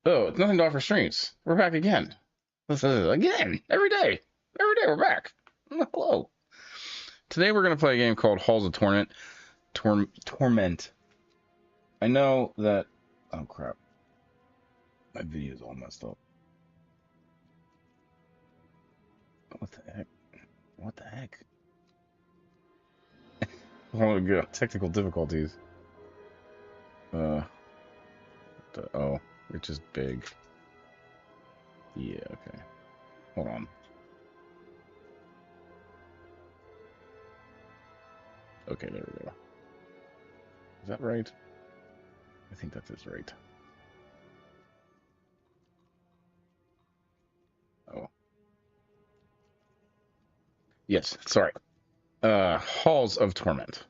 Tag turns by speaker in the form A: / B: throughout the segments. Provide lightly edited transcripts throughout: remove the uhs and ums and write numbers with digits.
A: Oh, it's nothing to offer streams. We're back again. This is again every day. Every day we're back. Hello. Today we're gonna play a game called Halls of Torment. Torment. I know that. Oh crap! My video's all messed up. What the heck? What the heck? Oh, good. Technical difficulties. Uh. Oh, it's just big. Yeah. Okay. Hold on. Okay, there we go. Is that right? I think that is right. Oh. Yes. Sorry. Halls of Torment.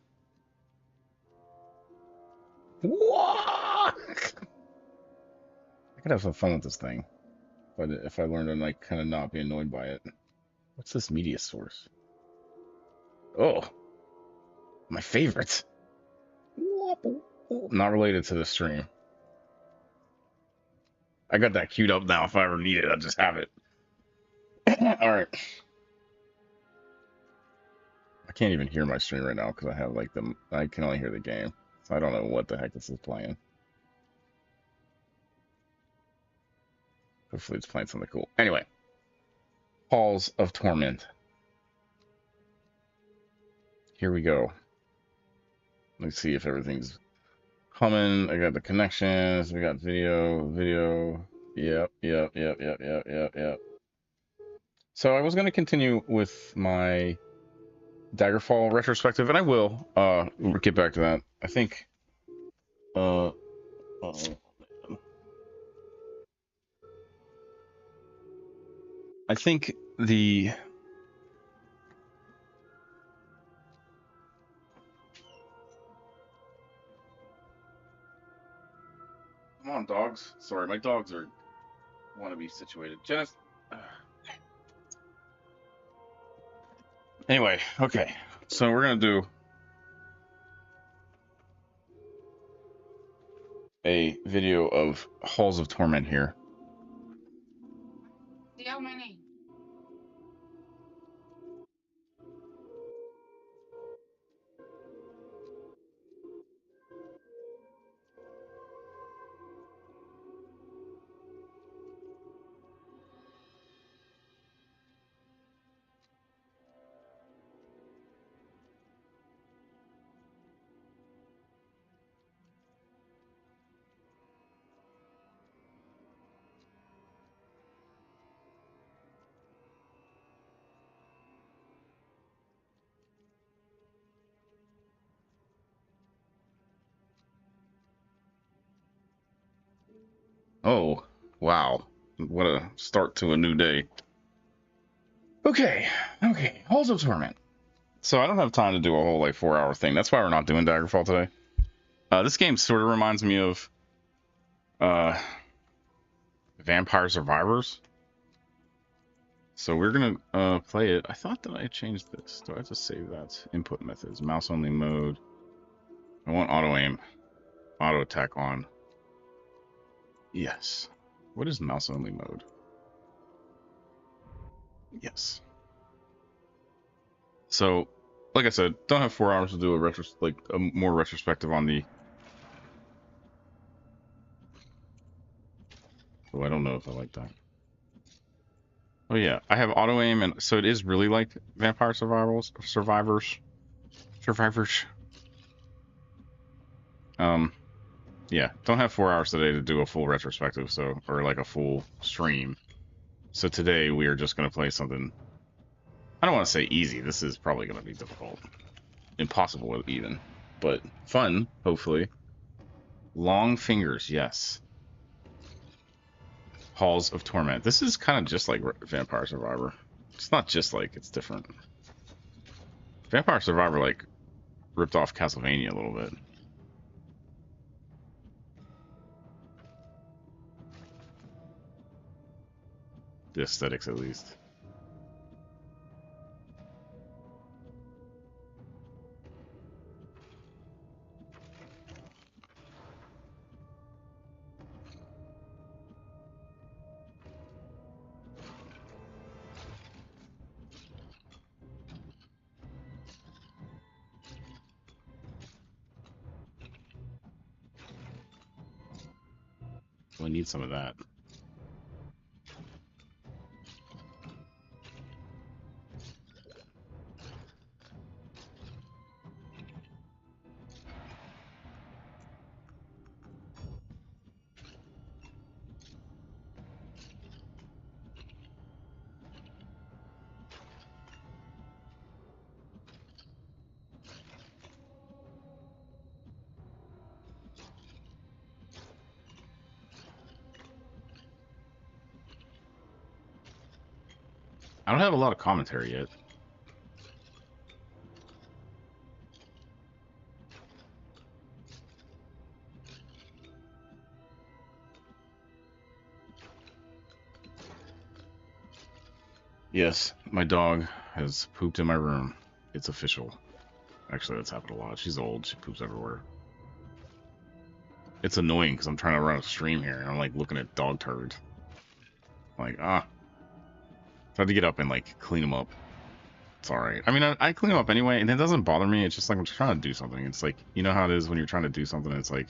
A: What? I could have some fun with this thing, but if I learn to like kind of not be annoyed by it. What's this media source? Oh, my favorite. Not related to the stream. I got that queued up now. If I ever need it, I'll just have it. All right. I can't even hear my stream right now because I have like the. I can only hear the game, so I don't know what the heck this is playing. Hopefully, it's playing something cool. Anyway, Halls of Torment. Here we go. Let's see if everything's humming. I got the connections. We got video. Yep. So I was going to continue with my Daggerfall retrospective, and I will get back to that. I think. Uh, I think the. Come on, dogs. Sorry, my dogs are want to be situated. Janice. Anyway, okay. So we're gonna do a video of Halls of Torment here. How many? Oh, wow. What a start to a new day. Okay. Halls of Torment. So I don't have time to do a whole like 4 hour thing. That's why we're not doing Daggerfall today. This game sort of reminds me of uh, Vampire Survivors. So we're gonna play it. I thought that I changed this. Do I have to save that? Input methods, mouse only mode. I want auto aim, auto attack on. Yes. What is mouse only mode? Yes. So, like I said, don't have 4 hours to do a more retrospective on the. Oh, I don't know if I like that. Oh yeah, I have auto aim, and so it is really like Vampire Survivors. Yeah, don't have 4 hours today to do a full retrospective, so or like a full stream. So today we are just gonna play something. I don't want to say easy. This is probably gonna be difficult, impossible even, but fun hopefully. Long fingers, yes. Halls of Torment. This is kind of just like Vampire Survivor. It's not just like, it's different. Vampire Survivor like ripped off Castlevania a little bit. The aesthetics at least. Really need some of that. I don't have a lot of commentary yet. Yes, my dog has pooped in my room. It's official. Actually, that's happened a lot. She's old. She poops everywhere. It's annoying because I'm trying to run a stream here and I'm like looking at dog turds. Like, I have to get up and like clean them up. It's alright. I mean, I clean them up anyway, and it doesn't bother me. It's just like I'm just trying to do something. It's like, you know how it is when you're trying to do something, it's like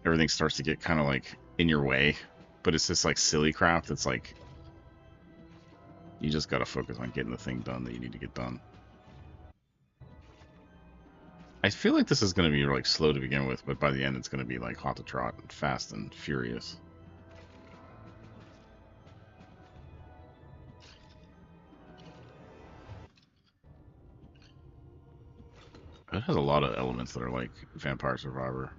A: everything starts to get kind of like in your way. But it's just like silly crap that's like, you just gotta focus on getting the thing done that you need to get done. I feel like this is gonna be like slow to begin with, but by the end it's gonna be like hot to trot, fast and furious. It has a lot of elements that are like Vampire Survivor.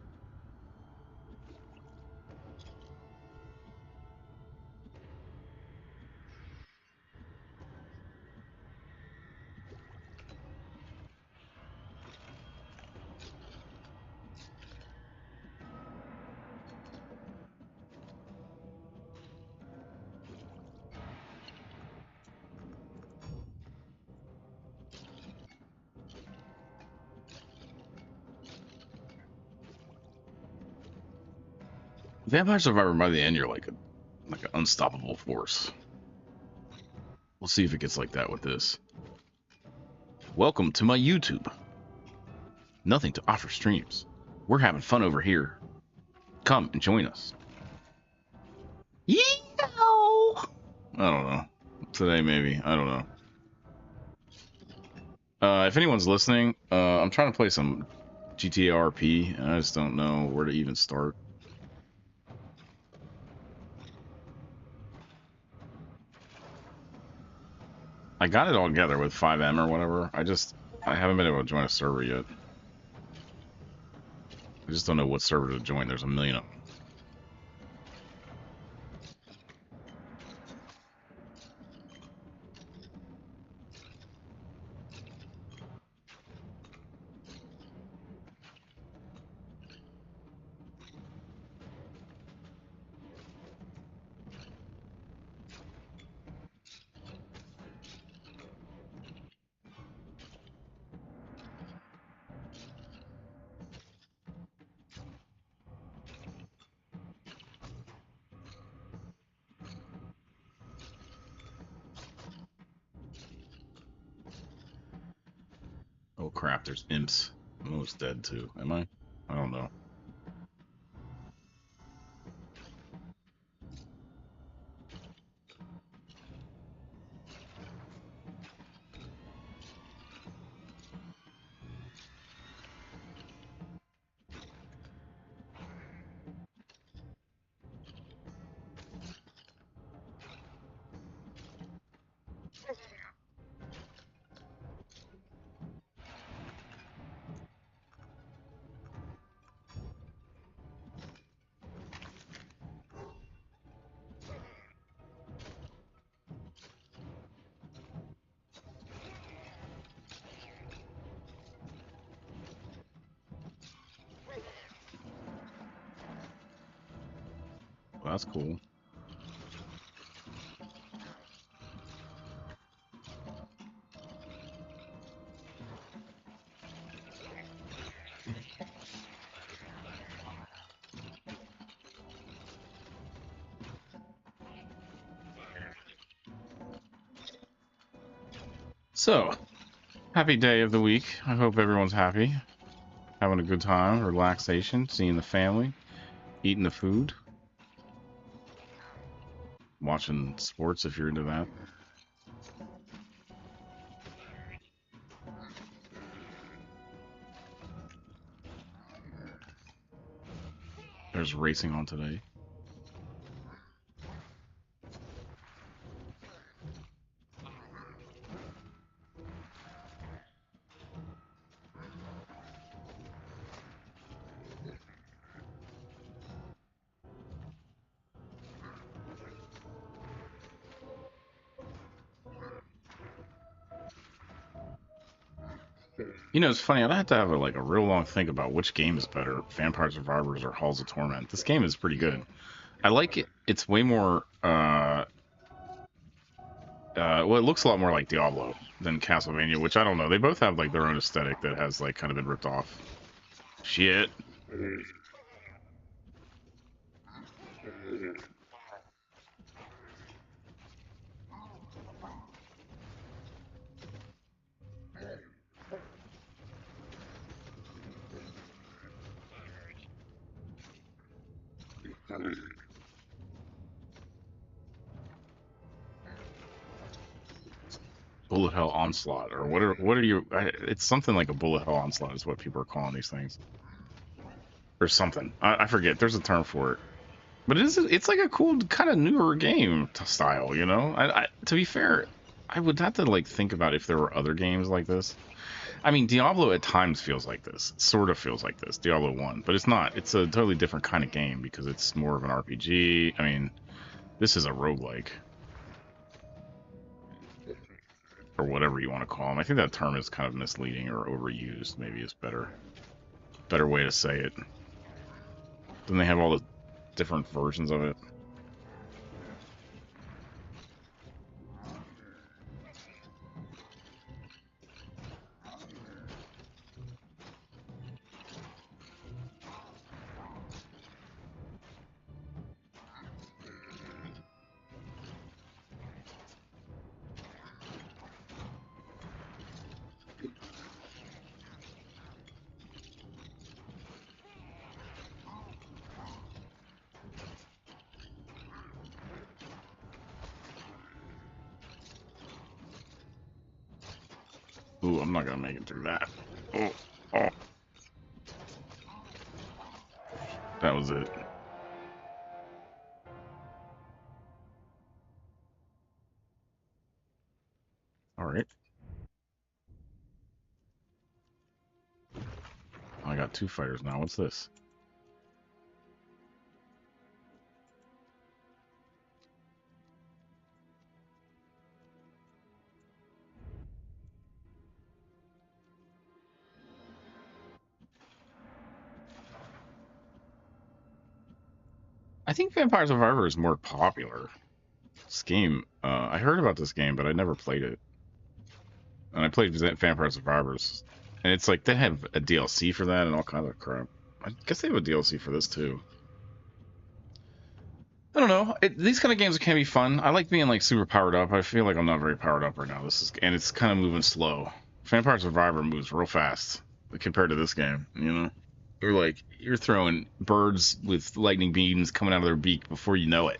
A: Vampire Survivor, by the end, you're like an unstoppable force. We'll see if it gets like that with this. Welcome to my YouTube. Nothing to offer streams. We're having fun over here. Come and join us. Yeehaw! I don't know. Today, maybe. I don't know. If anyone's listening, I'm trying to play some GTA RP, and I just don't know where to even start. I got it all together with 5M or whatever. I haven't been able to join a server yet. I just don't know what server to join. There's a million of them. Oh crap, there's imps. I'm almost dead too. Am I? I don't know. Well, that's cool. So, happy day of the week. I hope everyone's happy. Having a good time, relaxation, seeing the family, eating the food. watching sports if you're into that. There's racing on today. You know, it's funny. I'd have to have a real long think about which game is better, Vampire Survivors or Halls of Torment. This game is pretty good. I like it. It's way more. Well, it looks a lot more like Diablo than Castlevania, which I don't know. They both have like their own aesthetic that has like kind of been ripped off. Shit. Bullet Hell Onslaught, or what are you? It's something like a Bullet Hell Onslaught is what people are calling these things, or something. I forget. There's a term for it, but it's like a cool kind of newer game style. You know, to be fair, I would have to like think about if there were other games like this. I mean, Diablo at times feels like this. It sort of feels like this, Diablo 1, but it's not. It's a totally different kind of game because it's more of an RPG. I mean, this is a roguelike, or whatever you want to call them. I think that term is kind of misleading or overused. Maybe is better way to say it. Then they have all the different versions of it. Ooh, I'm not gonna make it through that. Oh, oh, that was it. All right. I got two fighters now. What's this? I think Vampire Survivor is more popular. This game, I heard about this game, but I never played it. And I played Vampire Survivors, and it's like they have a DLC for that and all kinds of crap. I guess they have a DLC for this too. I don't know. These kind of games can be fun. I like being like super powered up. I feel like I'm not very powered up right now. And it's kind of moving slow. Vampire Survivor moves real fast compared to this game. You know, you're throwing birds with lightning beams coming out of their beak before you know it.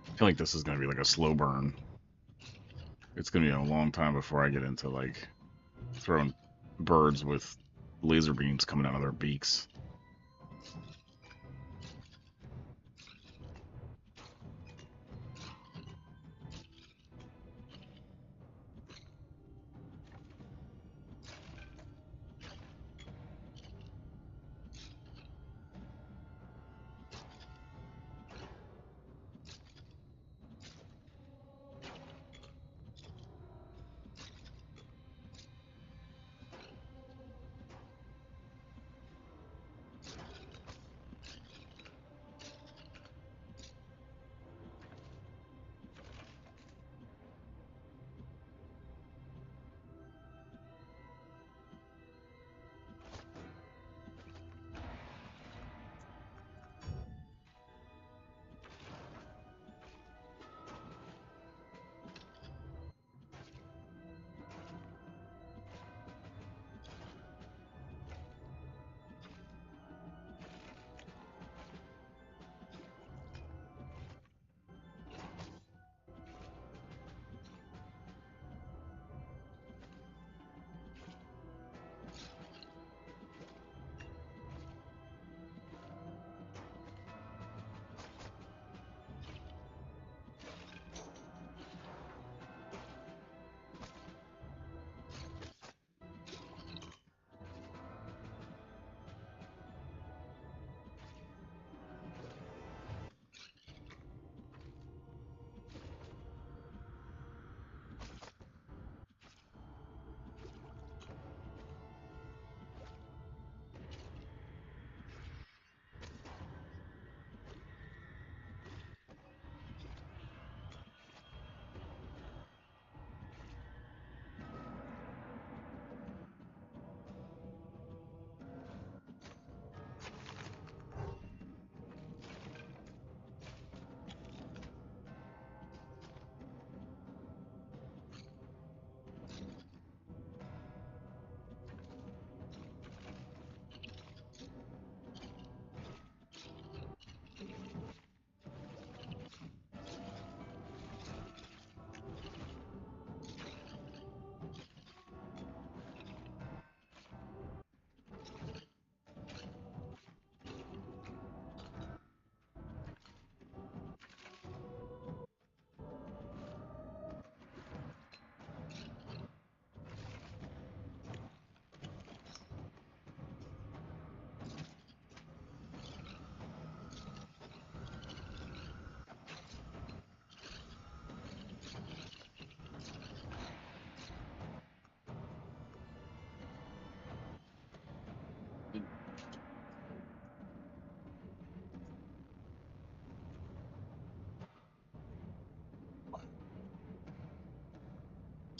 A: I feel like this is gonna be like a slow burn. It's gonna be a long time before I get into like throwing birds with laser beams coming out of their beaks.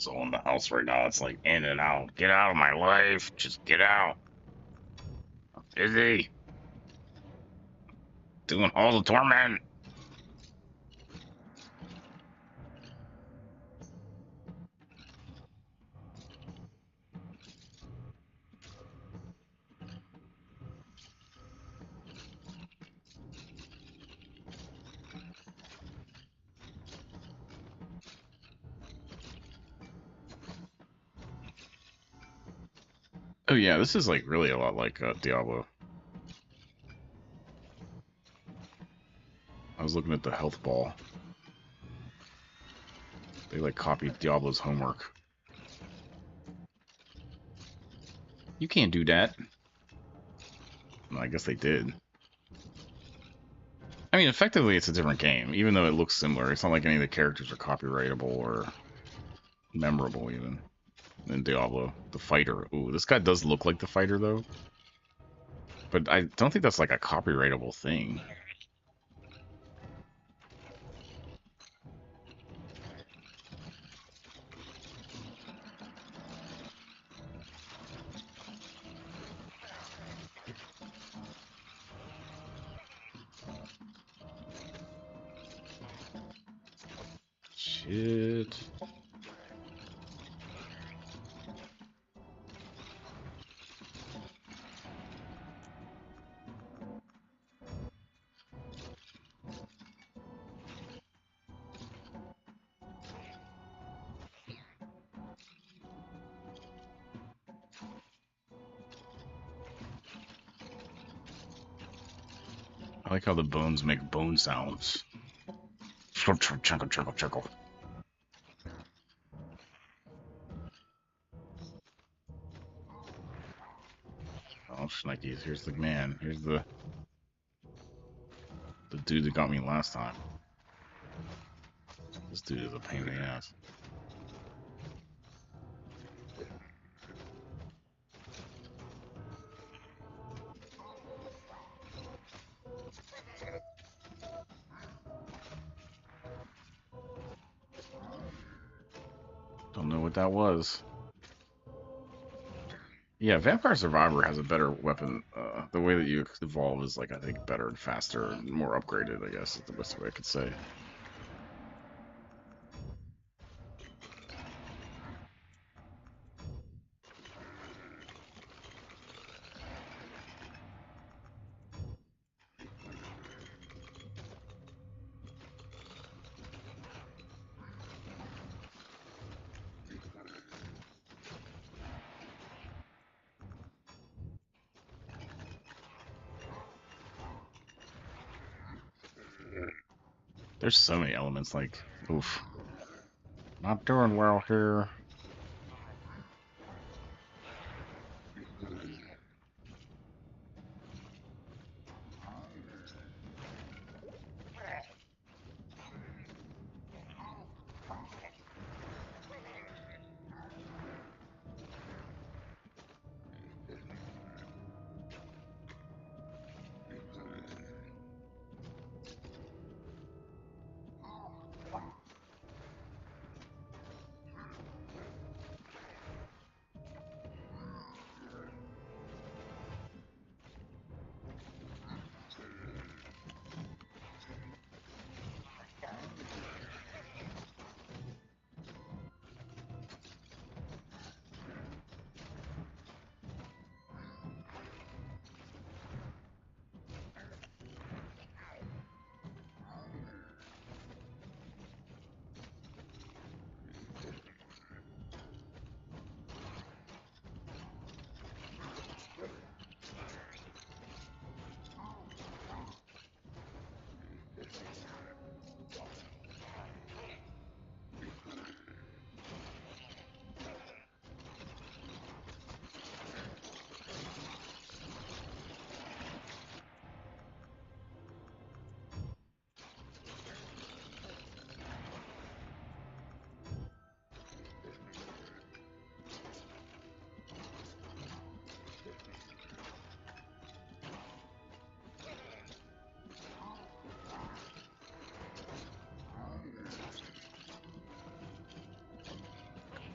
A: It's all in the house right now. It's like in and out. Get out of my life. Just get out. I'm busy doing all the torment. Oh yeah, this is like really a lot like Diablo. I was looking at the health ball. They like copied Diablo's homework. You can't do that. Well, I guess they did. I mean, effectively, it's a different game, even though it looks similar. It's not like any of the characters are copyrightable or memorable, even. In Diablo, the fighter. Ooh, this guy does look like the fighter, though. But I don't think that's like a copyrightable thing. Shit. I like how the bones make bone sounds. Chuckle, chuckle, chuckle. Oh, shnikes. Here's the man. Here's the dude that got me last time. This dude is a pain in the ass. Don't know what that was. Yeah, Vampire Survivor has a better weapon. The way that you evolve is, like, I think, better and faster and more upgraded, I guess, is the best way I could say. There's so many elements, like, oof. Not doing well here.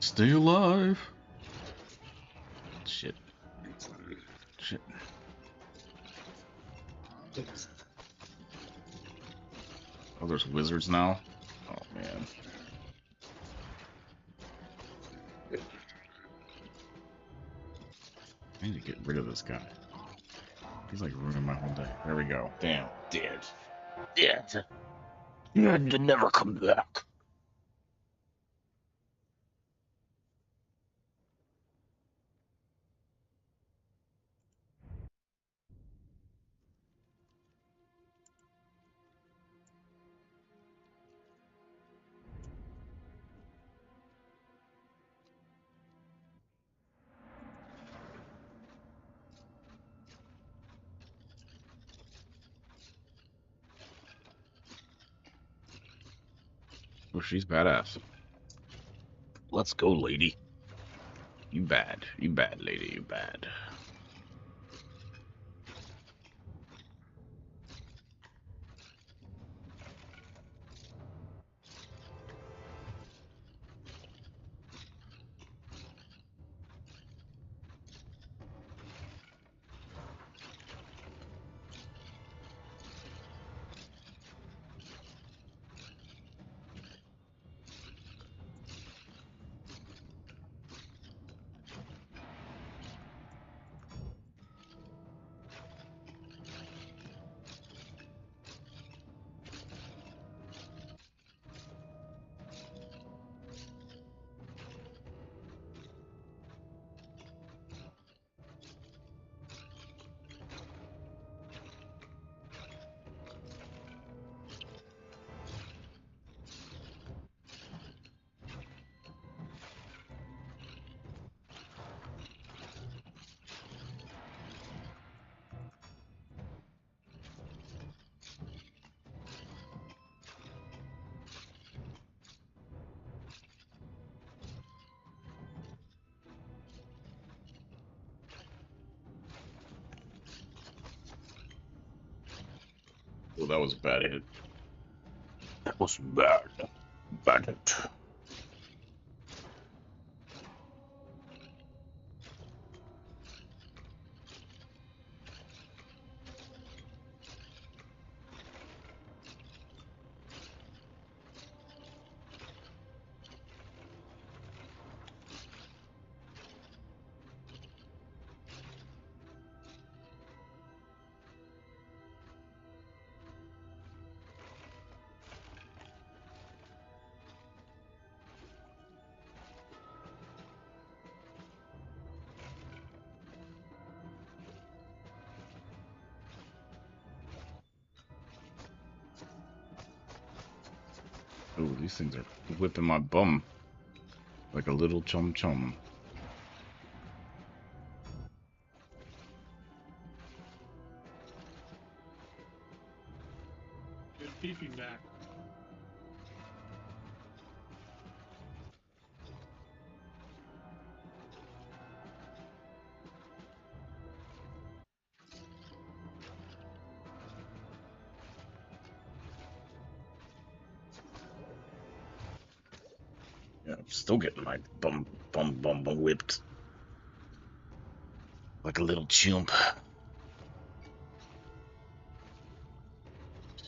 A: Stay alive. Shit. Shit. Oh, there's wizards now? Oh, man. I need to get rid of this guy. He's like ruining my whole day. There we go. Damn. Dead. Dead. Dead to never come back. Oh, she's badass. Let's go, lady. You bad. You bad, lady. You bad. Oh, that was a bad hit. That was bad. Bad hit. Oh, these things are whipping my bum like a little chum chum.
B: Good peeping back.
A: Yeah, I'm still getting my bum whipped like a little chump.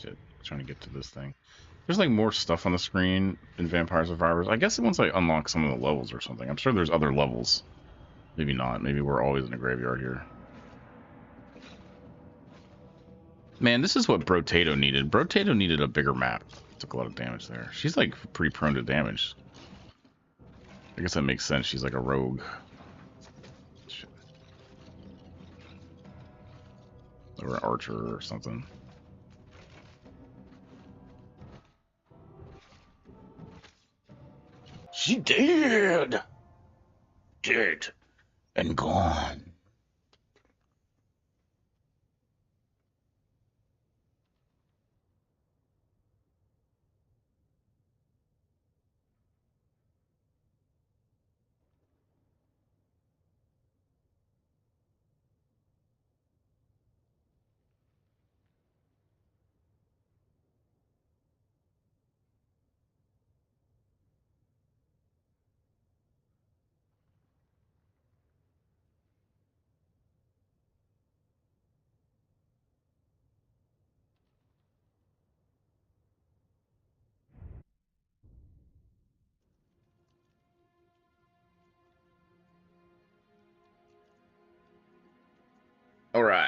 A: Shit, trying to get to this thing. There's like more stuff on the screen in Vampire Survivors. I guess once I unlock some of the levels or something. I'm sure there's other levels. Maybe not. Maybe we're always in a graveyard here. Man, this is what Brotato needed. Brotato needed a bigger map. Took a lot of damage there. She's like pretty prone to damage. I guess that makes sense. She's like a rogue. Shit. Or an archer or something. She dead. Dead and gone.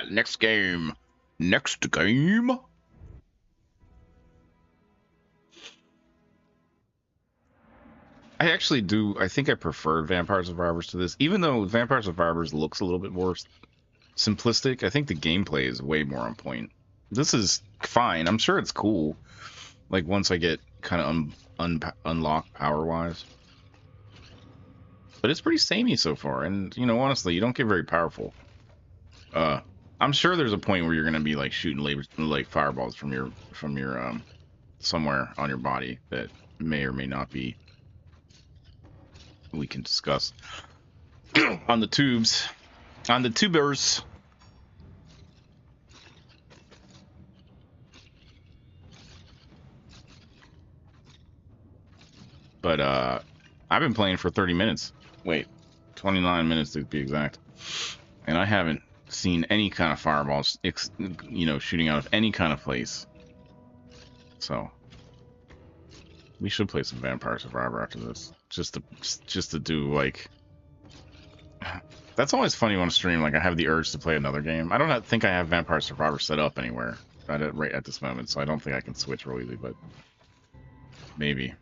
A: Yeah, next game. Next game. I actually do. I think I prefer Vampire Survivors to this, even though Vampire Survivors looks a little bit more simplistic. I think the gameplay is way more on point. This is fine. I'm sure it's cool. Like once I get kind of unlocked power wise, but it's pretty samey so far. And you know, honestly, you don't get very powerful. I'm sure there's a point where you're gonna be like shooting like fireballs from your somewhere on your body that may or may not be. We can discuss on the tubes, on the tubers. But I've been playing for 30 minutes. Wait, 29 minutes to be exact. And I haven't seen any kind of fireballs, you know, shooting out of any kind of place. So we should play some Vampire Survivor after this, just to do like. That's always funny on a stream. Like I have the urge to play another game. I don't think I have Vampire Survivor set up anywhere right at this moment, so I don't think I can switch real easy. But maybe.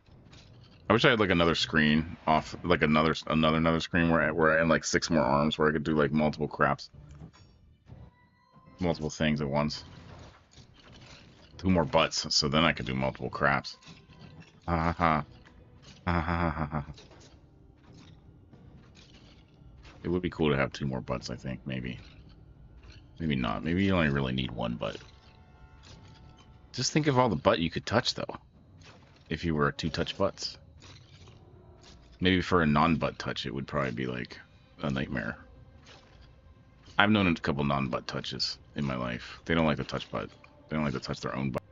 A: I wish I had like another screen off, like another screen where I had like 6 more arms, where I could do like multiple craps, multiple things at once. 2 more butts, so then I could do multiple craps. Ha ha ha. It would be cool to have 2 more butts. I think maybe not. Maybe you only really need 1 butt. Just think of all the butt you could touch though, if you were 2 touch butts. Maybe for a non-butt touch, it would probably be like a nightmare. I've known a couple non-butt touches in my life. They don't like to touch butt. They don't like to touch their own butt.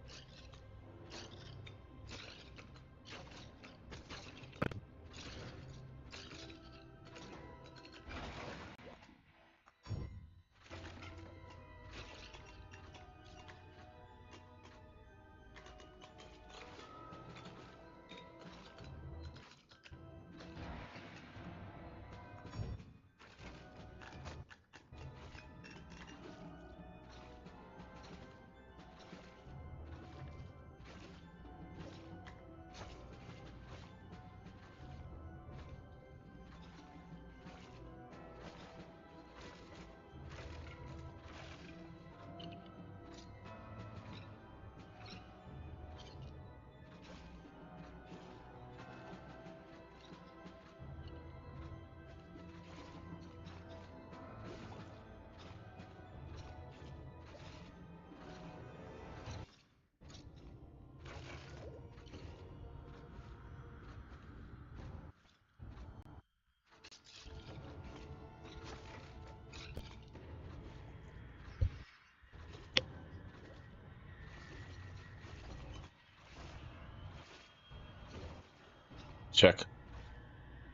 A: Check.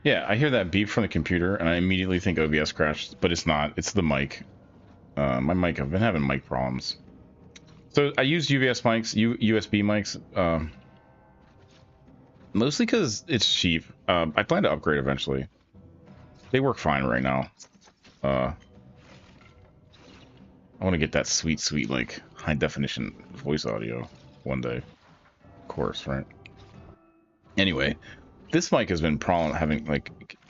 A: Yeah, I hear that beep from the computer, and I immediately think OBS crashed, but it's not. It's the mic. My mic, I've been having mic problems. So I use UVS mics, USB mics, mostly because it's cheap. I plan to upgrade eventually. They work fine right now. I want to get that sweet, like, high-definition voice audio one day. Of course, right? Anyway, this mic has been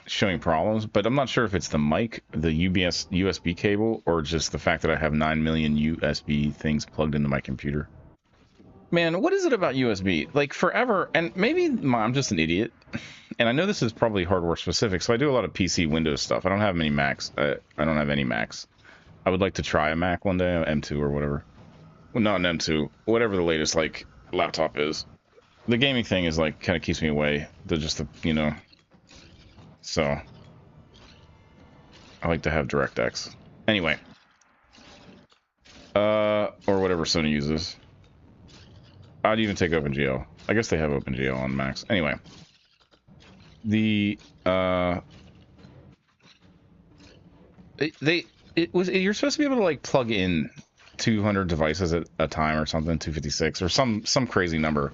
A: showing problems, but I'm not sure if it's the mic, the USB cable, or just the fact that I have 9 million USB things plugged into my computer. Man, what is it about USB? Like, forever, and maybe I'm just an idiot, and I know this is probably hardware specific, so I do a lot of PC Windows stuff. I don't have many Macs. I don't have any Macs. I would like to try a Mac one day, an M2 or whatever. Well, not an M2, whatever the latest, like, laptop is. The gaming thing is, like, kind of keeps me away. You know. So, I like to have DirectX. Anyway. Or whatever Sony uses. I'd even take OpenGL. I guess they have OpenGL on Macs. Anyway. You're supposed to be able to, like, plug in 200 devices at a time or something, 256, or some crazy number.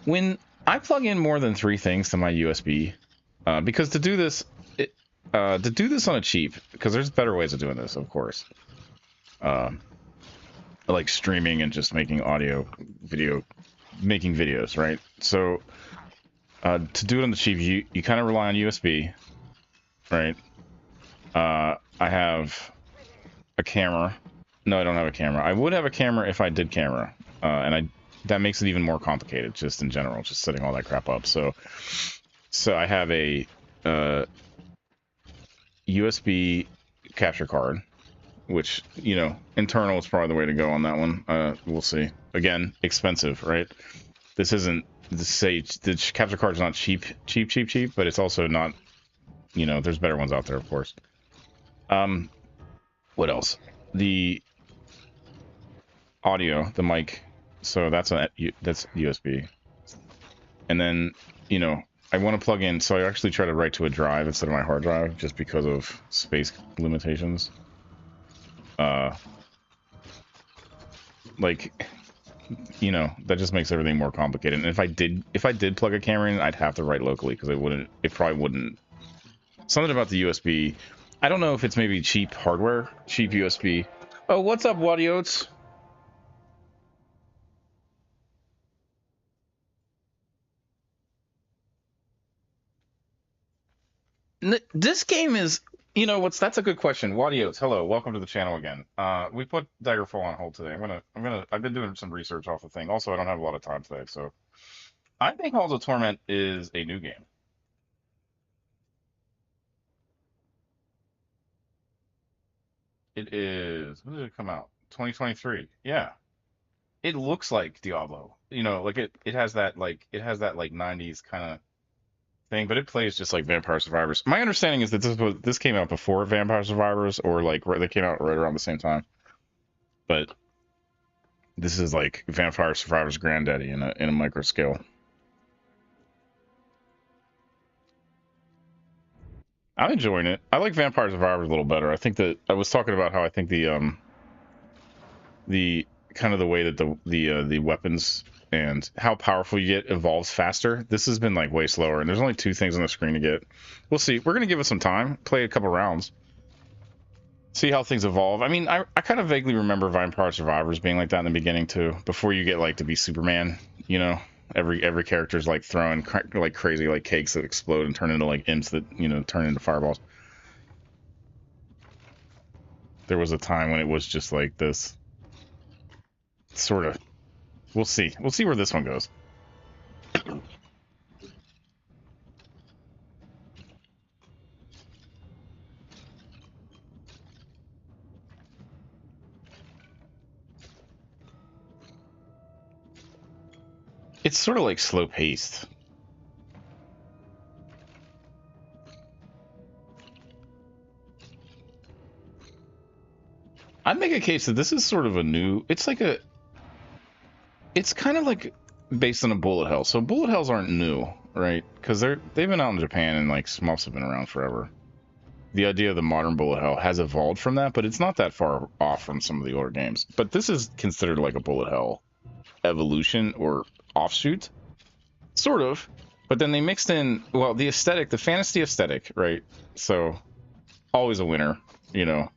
A: When I plug in more than 3 things to my USB, because to do this on a cheap, because there's better ways of doing this, of course. like streaming and just making making videos, right? So to do it on the cheap, you kind of rely on USB, right? I have a camera. No, I don't have a camera. I would have a camera if I did camera, that makes it even more complicated, just in general, just setting all that crap up. So I have a USB capture card, which, you know, internal is probably the way to go on that one. We'll see. Again, expensive, right? This isn't the capture card's not cheap, but it's also not, you know, there's better ones out there, of course. What else? The audio, the mic. So that's USB. And then, you know, I want to plug in, so I actually try to write to a drive instead of my hard drive, just because of space limitations. Like, you know, that just makes everything more complicated. And if I did plug a camera in, I'd have to write locally, because it probably wouldn't. Something about the USB, I don't know if it's maybe cheap hardware, cheap USB. Oh, what's up, Waddy Oats? This game is, you know, that's a good question. Waddy Oats, hello, welcome to the channel again. We put Daggerfall on hold today. I've been doing some research off the thing. Also, I don't have a lot of time today, so I think Halls of Torment is a new game. It is. When did it come out? 2023. Yeah. It looks like Diablo. You know, like it has that like 90s kind of thing, but it plays just like Vampire Survivors. My understanding is that this came out before Vampire Survivors, or like they came out right around the same time. But this is like Vampire Survivors' granddaddy in a micro scale. I'm enjoying it. I like Vampire Survivors a little better. I think that I was talking about how I think the kind of the way that the weapons and how powerful you get evolves faster. This has been like way slower, and there's only 2 things on the screen to get. We'll see. We're gonna give it some time, play a couple rounds, see how things evolve. I mean, I kind of vaguely remember Vampire Survivors being like that in the beginning too, before you get like to be Superman. You know, every character's like throwing like crazy like cakes that explode and turn into like imps that, you know, turn into fireballs. There was a time when it was just like this, sort of. We'll see. We'll see where this one goes. It's sort of like slow paced. I'd make a case that this is sort of a new. It's kind of like based on a bullet hell. So bullet hells aren't new, right? Because they've been out in Japan, and like smuffs have been around forever. The idea of the modern bullet hell has evolved from that, but it's not that far off from some of the older games. But this is considered like a bullet hell evolution or offshoot, sort of. But then they mixed in, well, the aesthetic, the fantasy aesthetic, right? So always a winner, you know.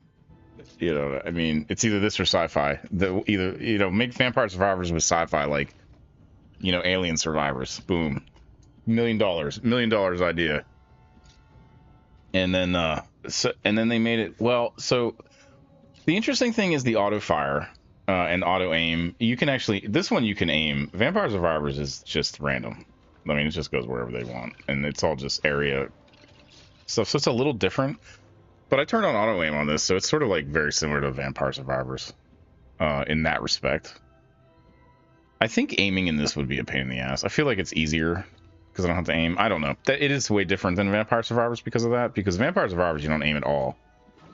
A: I mean, it's either this or sci-fi. Either, you know, make Vampire Survivors with sci-fi, like, you know, Alien Survivors. Boom, $1 million idea. And then, and then they made it. Well, so the interesting thing is the auto fire and auto aim. You can actually, this one you can aim. Vampire Survivors is just random. I mean, it just goes wherever they want, and it's all just area stuff. So it's a little different. But I turned on auto aim on this, so it's sort of like very similar to Vampire Survivors in that respect. I think aiming in this would be a pain in the ass. I feel like it's easier because I don't have to aim. I don't know. It is way different than Vampire Survivors because of that. Because Vampire Survivors, you don't aim at all.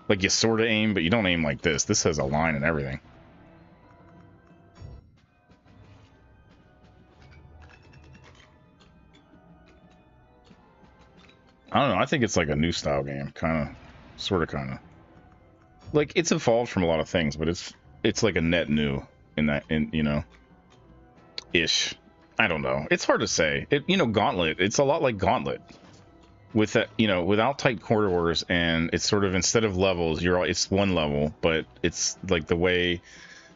A: Like, you sort of aim, but you don't aim like this. This has a line and everything. I don't know. I think it's like a new style game, kind of. Sort of, kind of. Like, it's evolved from a lot of things, but it's like a net new in that, you know, ish. I don't know. It's hard to say. You know, Gauntlet. It's a lot like Gauntlet. with that, you know, without tight corridors, and it's sort of, instead of levels, it's one level, but it's like the way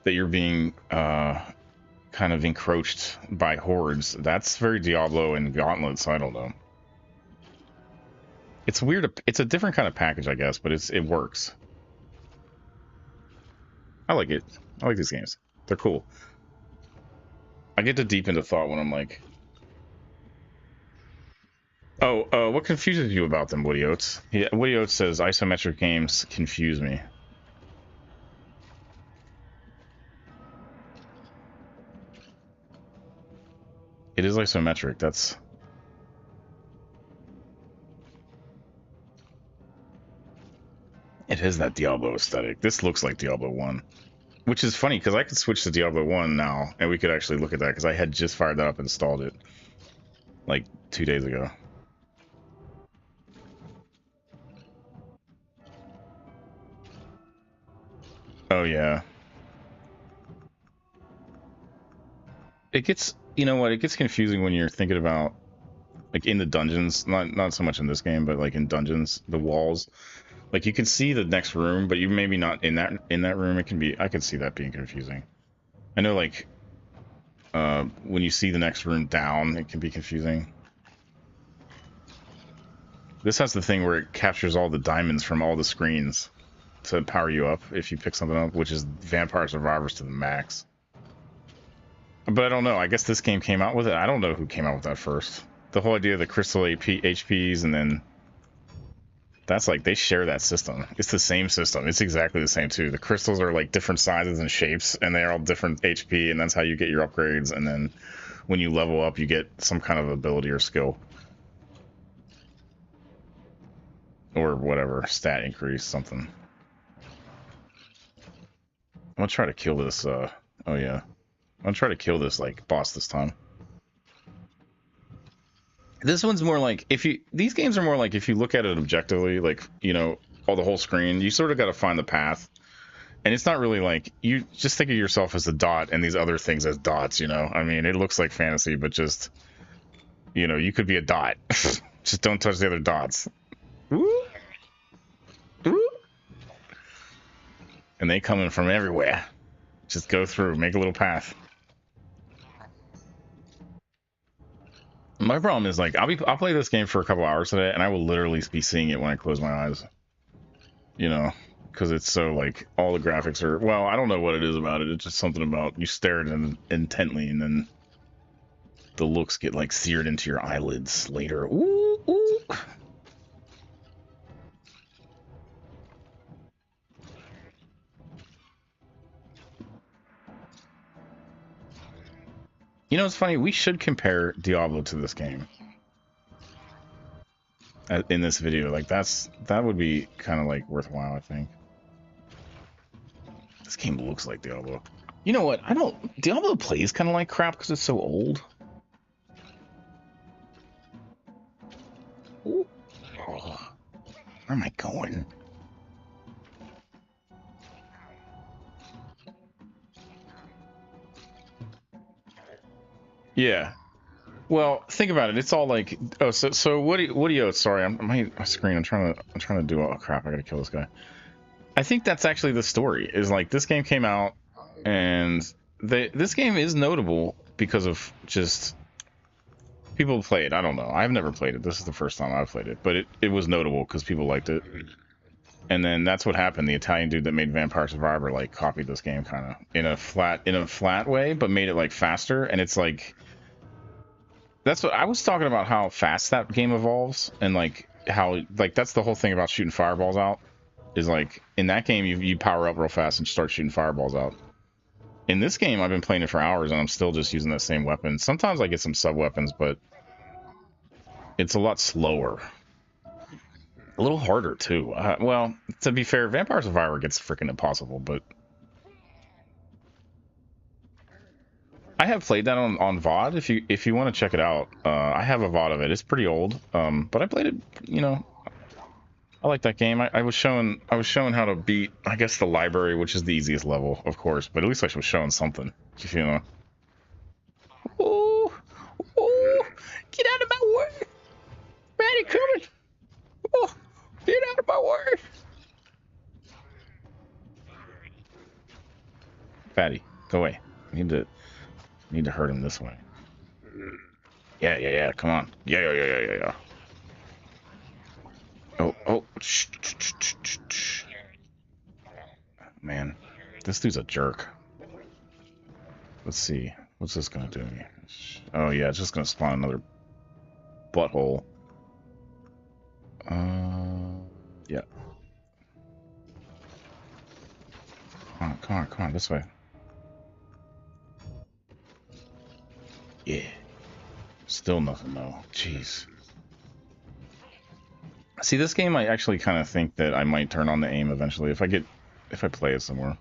A: that you're being kind of encroached by hordes. That's very Diablo and Gauntlet, so I don't know. It's weird. It's a different kind of package, I guess, but it works. I like it. I like these games. They're cool. I get to deep into thought when I'm like, oh, what confuses you about them, Woody Oates? Yeah, Woody Oates says isometric games confuse me. It is isometric. That's... It is that Diablo aesthetic. This looks like Diablo 1. Which is funny, because I could switch to Diablo 1 now, and we could actually look at that, because I had just fired that up and installed it, like, 2 days ago. Oh, yeah. It gets... You know what? It gets confusing when you're thinking about, like, in the dungeons. Not so much in this game, but, like, in dungeons, the walls. Like, you can see the next room, but you maybe not in that room. It can be... I could see that being confusing. I know, like, when you see the next room down, it can be confusing. This has the thing where it captures all the diamonds from all the screens to power you up if you pick something up, which is Vampire Survivors to the max. But I don't know. I guess this game came out with it. I don't know who came out with that first. The whole idea of the crystal HPs, and then that's like, they share that system. It's the same system. It's exactly the same too. The crystals are like different sizes and shapes, and they're all different HP, and that's how you get your upgrades. And then when you level up, you get some kind of ability or skill. Or whatever, stat increase, something. I'm gonna try to kill this, oh yeah. I'm gonna try to kill this, like, boss this time. This one's more like, these games are more like, if you look at it objectively, like, you know, the whole screen, you sort of gotta find the path. And it's not really like, you just think of yourself as a dot and these other things as dots, you know? I mean, it looks like fantasy, but just, you know, you could be a dot. Just don't touch the other dots. Ooh. Ooh. And they come in from everywhere. Just go through, make a little path. My problem is, like, I'll play this game for a couple hours today, and I will literally be seeing it when I close my eyes. You know, because it's so, like, all the graphics are, well, I don't know what it is about it. It's just something about, you stare at it intently, and then the looks get, like, seared into your eyelids later. Ooh, ooh. You know, it's funny, we should compare Diablo to this game in this video. Like, that would be kind of, like, worthwhile, I think. This game looks like Diablo. You know what? Diablo plays kind of like crap because it's so old. Ooh. Oh, where am I going? Yeah. Well, think about it. It's all like, oh, so what do you? Sorry, my screen. I'm trying to do. Oh crap! I gotta kill this guy. I think that's actually the story. Is like, this game came out, and this game is notable because of just people play it. I don't know. I've never played it. This is the first time I've played it, but it was notable because people liked it. And then that's what happened. The Italian dude that made Vampire Survivor, like, copied this game kind of in a flat way, but made it like faster. And it's like, that's what I was talking about, how fast that game evolves, and like how, like, that's the whole thing about shooting fireballs out, is like, in that game you power up real fast and start shooting fireballs out. In this game, I've been playing it for hours and I'm still just using that same weapon. Sometimes I get some sub weapons, but it's a lot slower. A little harder too. Well, to be fair, Vampire Survivor gets freaking impossible, but I have played that on VOD. If you want to check it out, I have a VOD of it. It's pretty old, but I played it. You know, I like that game. I was showing how to beat, I guess, the library, which is the easiest level, of course. But at least I was showing something. You know. Ooh, ooh! Get out of my way, Randy coming. Fatty, go away. Need to hurt him this way. Yeah. Come on. Yeah. Oh. Shh. Man, this dude's a jerk. Let's see. What's this gonna do? Oh yeah, it's just gonna spawn another butthole. Yeah. Come on, this way. Yeah. Still nothing though. Jeez. See, this game, I actually kind of think that I might turn on the aim eventually if I play it somewhere.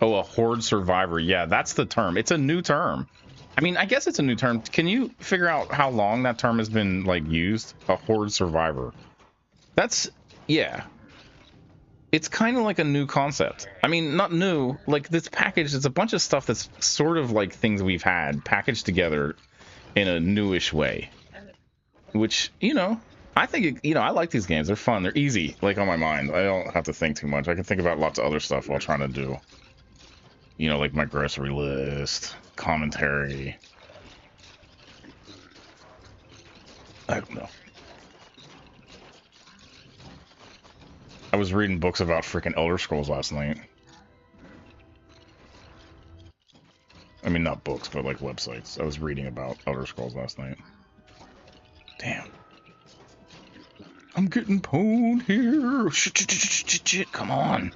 A: Oh, a horde survivor. Yeah, that's the term. It's a new term. I mean, I guess it's a new term. Can you figure out how long that term has been, like, used? A horde survivor. That's, yeah. It's kind of like a new concept. I mean, not new. Like, this package, it's a bunch of stuff that's sort of like things we've had packaged together in a newish way. Which, you know, I think, I like these games. They're fun. They're easy, like, on my mind. I don't have to think too much. I can think about lots of other stuff while trying to do, like my grocery list, commentary. I don't know. I was reading books about freaking Elder Scrolls last night. I mean, not books, but like websites. I was reading about Elder Scrolls last night. Damn. I'm getting pwned here. Shit. Come on.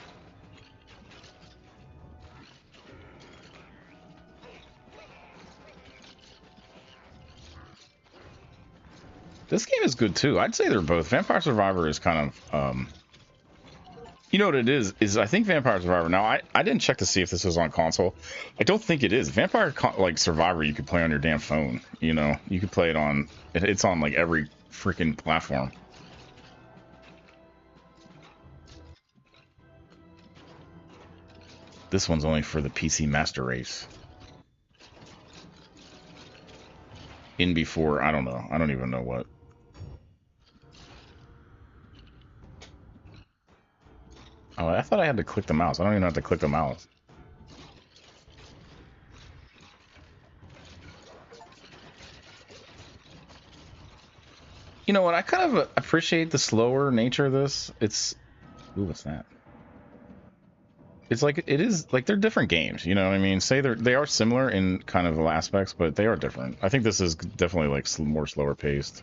A: This game is good too. I'd say they're both. Vampire Survivor is kind of, you know what it is I think Vampire Survivor. Now, I didn't check to see if this was on console. I don't think it is. Vampire like Survivor, you could play on your damn phone. You could play it on. It's on like every freaking platform. This one's only for the PC Master Race. In before, I don't know. I don't even know what. Oh, I thought I had to click the mouse. I don't even have to click the mouse. You know what? I kind of appreciate the slower nature of this. Ooh, what's that? It's like, it is, like, they're different games, you know what I mean? They are similar in kind of aspects, but they are different. I think this is definitely, like, more slower paced.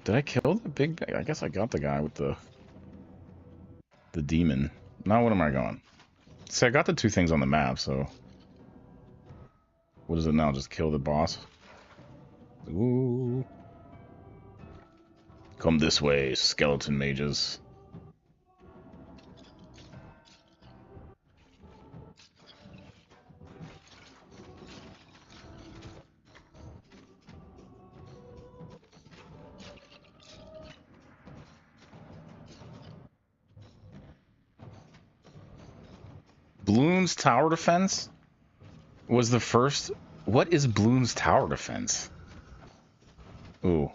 A: Did I kill the big... I guess I got the guy with the demon. Now what am I going? See, I got the two things on the map, so... What is it now? Just kill the boss? Ooh. Come this way, skeleton mages. Bloons Tower Defense was the first... What is Bloons Tower Defense? Ooh.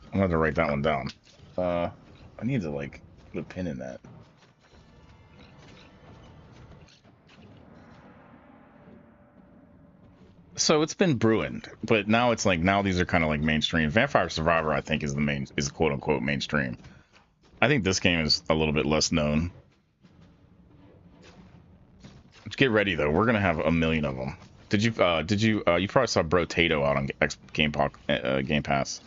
A: I'm gonna have to write that one down. I need to, like, put a pin in that. So it's been brewing, but now it's like, now these are kind of like mainstream. Vampire Survivor, I think, is quote unquote mainstream. I think this game is a little bit less known. Get ready though, we're gonna have a million of them. You probably saw Brotato out on Game Pass.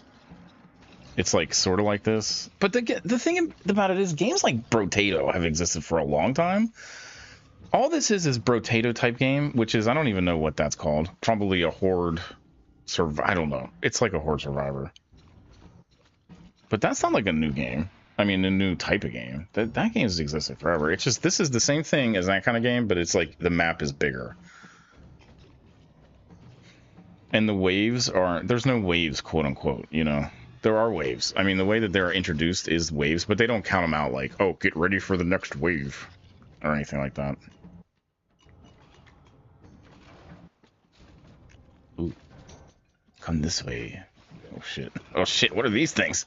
A: It's like sort of like this, but the thing about it is, games like Brotato have existed for a long time. All this is Brotato type game, which is, I don't even know what that's called. Probably a horde I don't know. It's like a horde survivor. But that's not like a new game. I mean, a new type of game. That game has existed forever. It's just, this is the same thing as that kind of game, but it's like the map is bigger. And the waves there's no waves, quote unquote, There are waves. I mean, the way that they're introduced is waves, but they don't count them out like, oh, get ready for the next wave, or anything like that. Ooh. Come this way. Oh shit, what are these things?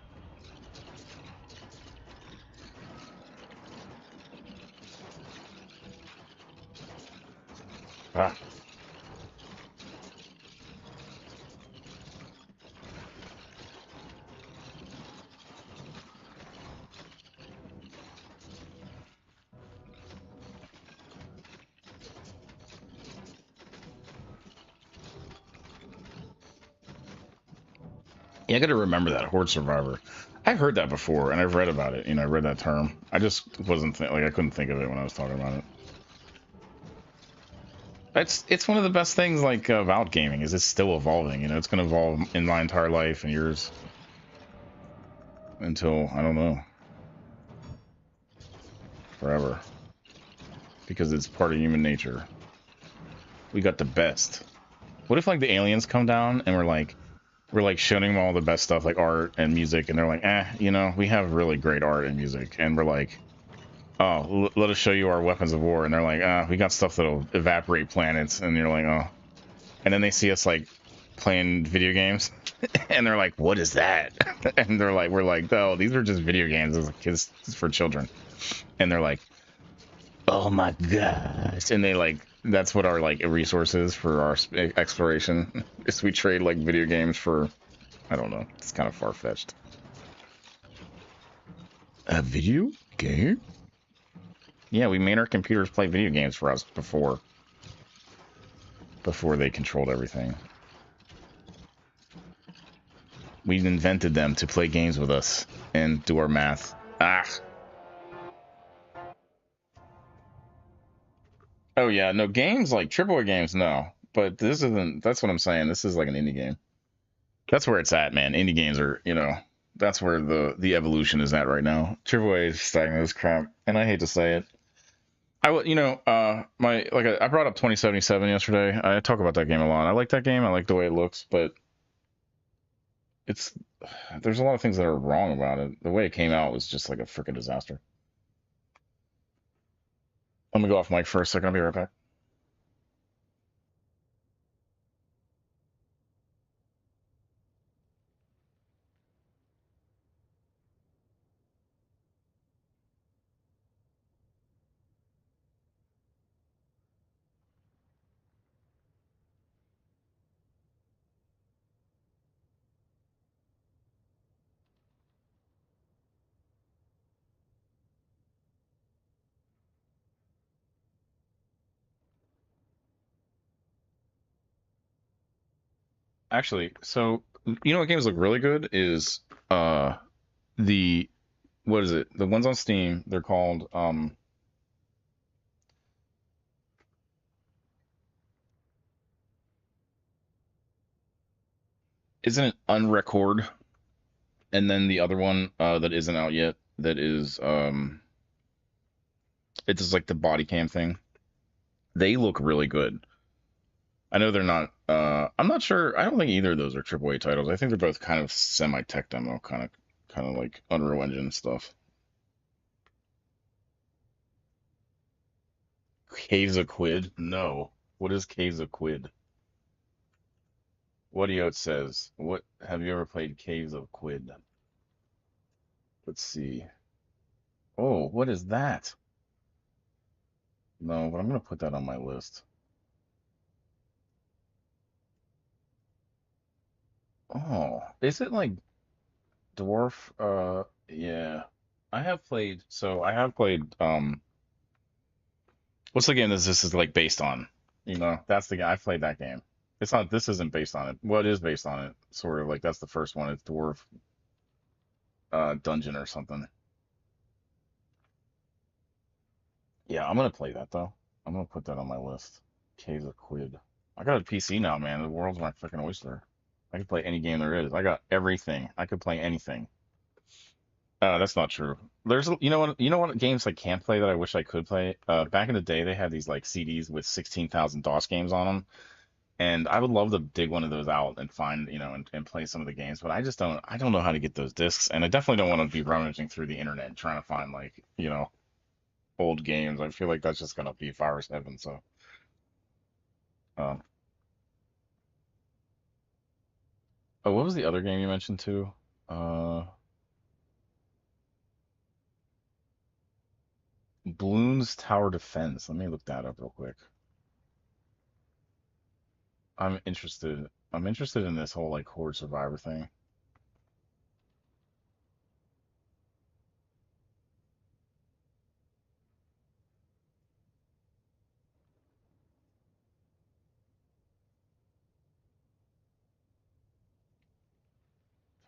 A: Ah. Yeah, I got to remember that Horde Survivor. I've heard that before, and I've read about it. I read that term. I just wasn't like I couldn't think of it when I was talking about it. It's one of the best things about gaming is it's still evolving. It's going to evolve in my entire life and yours until I don't know forever because it's part of human nature. We got the best. What if the aliens come down and we're showing them all the best stuff like art and music and they're like, we have really great art and music and we're like, oh, let us show you our weapons of war and they're like, we got stuff that'll evaporate planets and you're like, oh, and then they see us playing video games and they're like, what is that? And we're like, oh, these are just video games. It's for children. And they're like, oh my gosh. And that's what our resource is for our exploration is we trade video games for, I don't know. It's kind of far-fetched. A video game? Yeah, we made our computers play video games for us before they controlled everything. We invented them to play games with us and do our math. Ah. Oh yeah, no games like AAA games, no. But this isn't. That's what I'm saying. This is like an indie game. That's where it's at, man. Indie games are, that's where the evolution is at right now. AAA is stagnant as crap, and I hate to say it. I brought up 2077 yesterday. I talk about that game a lot. I like that game. I like the way it looks, but it's there's a lot of things that are wrong about it. The way it came out was just like a freaking disaster. Let me go off mic for a second. I'll be right back. Actually, so what games look really good is the what is it? The ones on Steam, they're called isn't it Unrecord? And then the other one that isn't out yet that is it's just like the body cam thing. They look really good. I know they're not I'm not sure. I don't think either of those are AAA titles. I think they're both kind of semi-tech demo kind of like Unreal Engine stuff. Caves of Quid? No. What is Caves of Quid? What do it says? What have you ever played Caves of Quid? Let's see. Oh, what is that? No, but I'm gonna put that on my list. Oh, is it like Dwarf? Yeah. I have played what's the game that this is based on? That's the game. I played that game. It's not this isn't based on it. Well, it is based on it, sort of that's the first one. It's Dwarf Dungeon or something. Yeah, I'm gonna play that though. I'm gonna put that on my list. Caves of Quid. I got a PC now, man. The world's my freaking oyster. I can play any game there is. I got everything. I could play anything. That's not true. There's, you know what games I can't play that I wish I could play. Back in the day, they had these CDs with 16,000 DOS games on them, and I would love to dig one of those out and find, and play some of the games. But I just don't. I don't know how to get those discs, and I definitely don't want to be rummaging through the internet and trying to find old games. I feel like that's just gonna be virus heaven. So, um, oh, what was the other game you mentioned too? Uh, Bloons Tower Defense. Let me look that up real quick. I'm interested in this whole like Horde Survivor thing.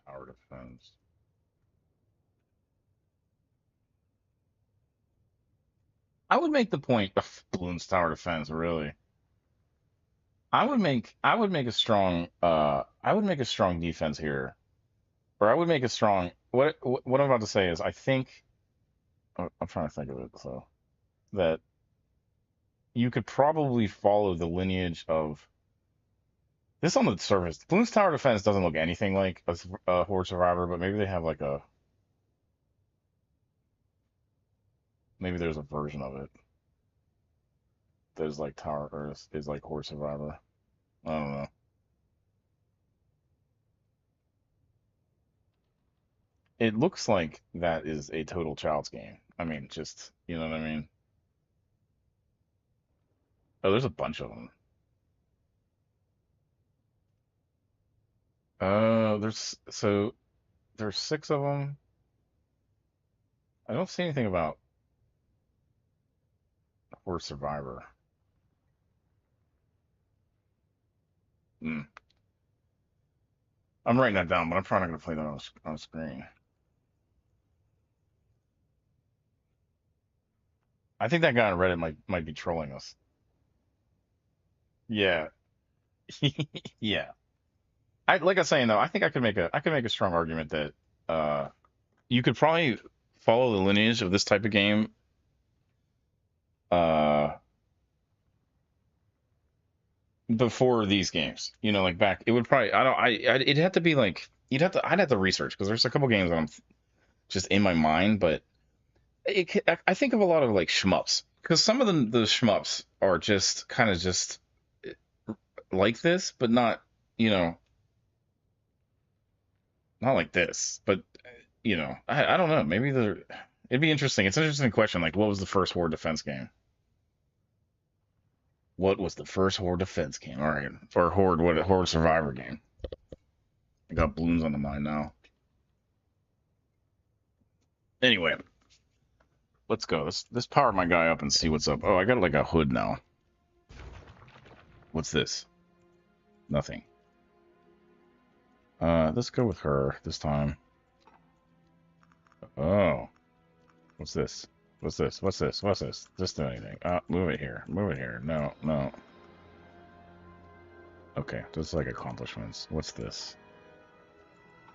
A: Tower defense. I would make the point of Bloons Tower defense, really. I would make a strong I would make a strong defense here. Or I would make a strong what I'm about to say is I think I'm trying to think of it so that you could probably follow the lineage of this on the surface. Bloons Tower defense doesn't look anything like a Horde Survivor, but maybe they have like a maybe there's a version of it. There's like Tower or is like Horde Survivor. I don't know. It looks like that is a total child's game. I mean, just you know what I mean. Oh, there's a bunch of them. There's six of them. I don't see anything about Horde Survivor. Hmm. I'm writing that down, but I'm probably not gonna play that on screen. I think that guy on Reddit might be trolling us. Yeah, yeah. I like I was saying though, I think I could make a strong argument that uh you could probably follow the lineage of this type of game uh before these games. You know, like back it would probably I don't I it'd have to be like I'd have to research because there's a couple games that I'm just in my mind, but I think of a lot of like shmups because some of them the shmups are just kind of just like this, but not you know not like this, but you know I don't know maybe it'd be interesting. It's an interesting question. Like, what was the first Horde defense game? What was the first Horde defense game? All right, or Horde Survivor game? I got balloons on the mind now. Anyway, let's go. Let's power my guy up and see what's up. Oh, I got like a hood now. What's this? Nothing. Let's go with her this time. Oh, what's this? What's this? What's this? What's this? Just do anything. Move it here. Move it here. No, no. Okay, just like accomplishments. What's this?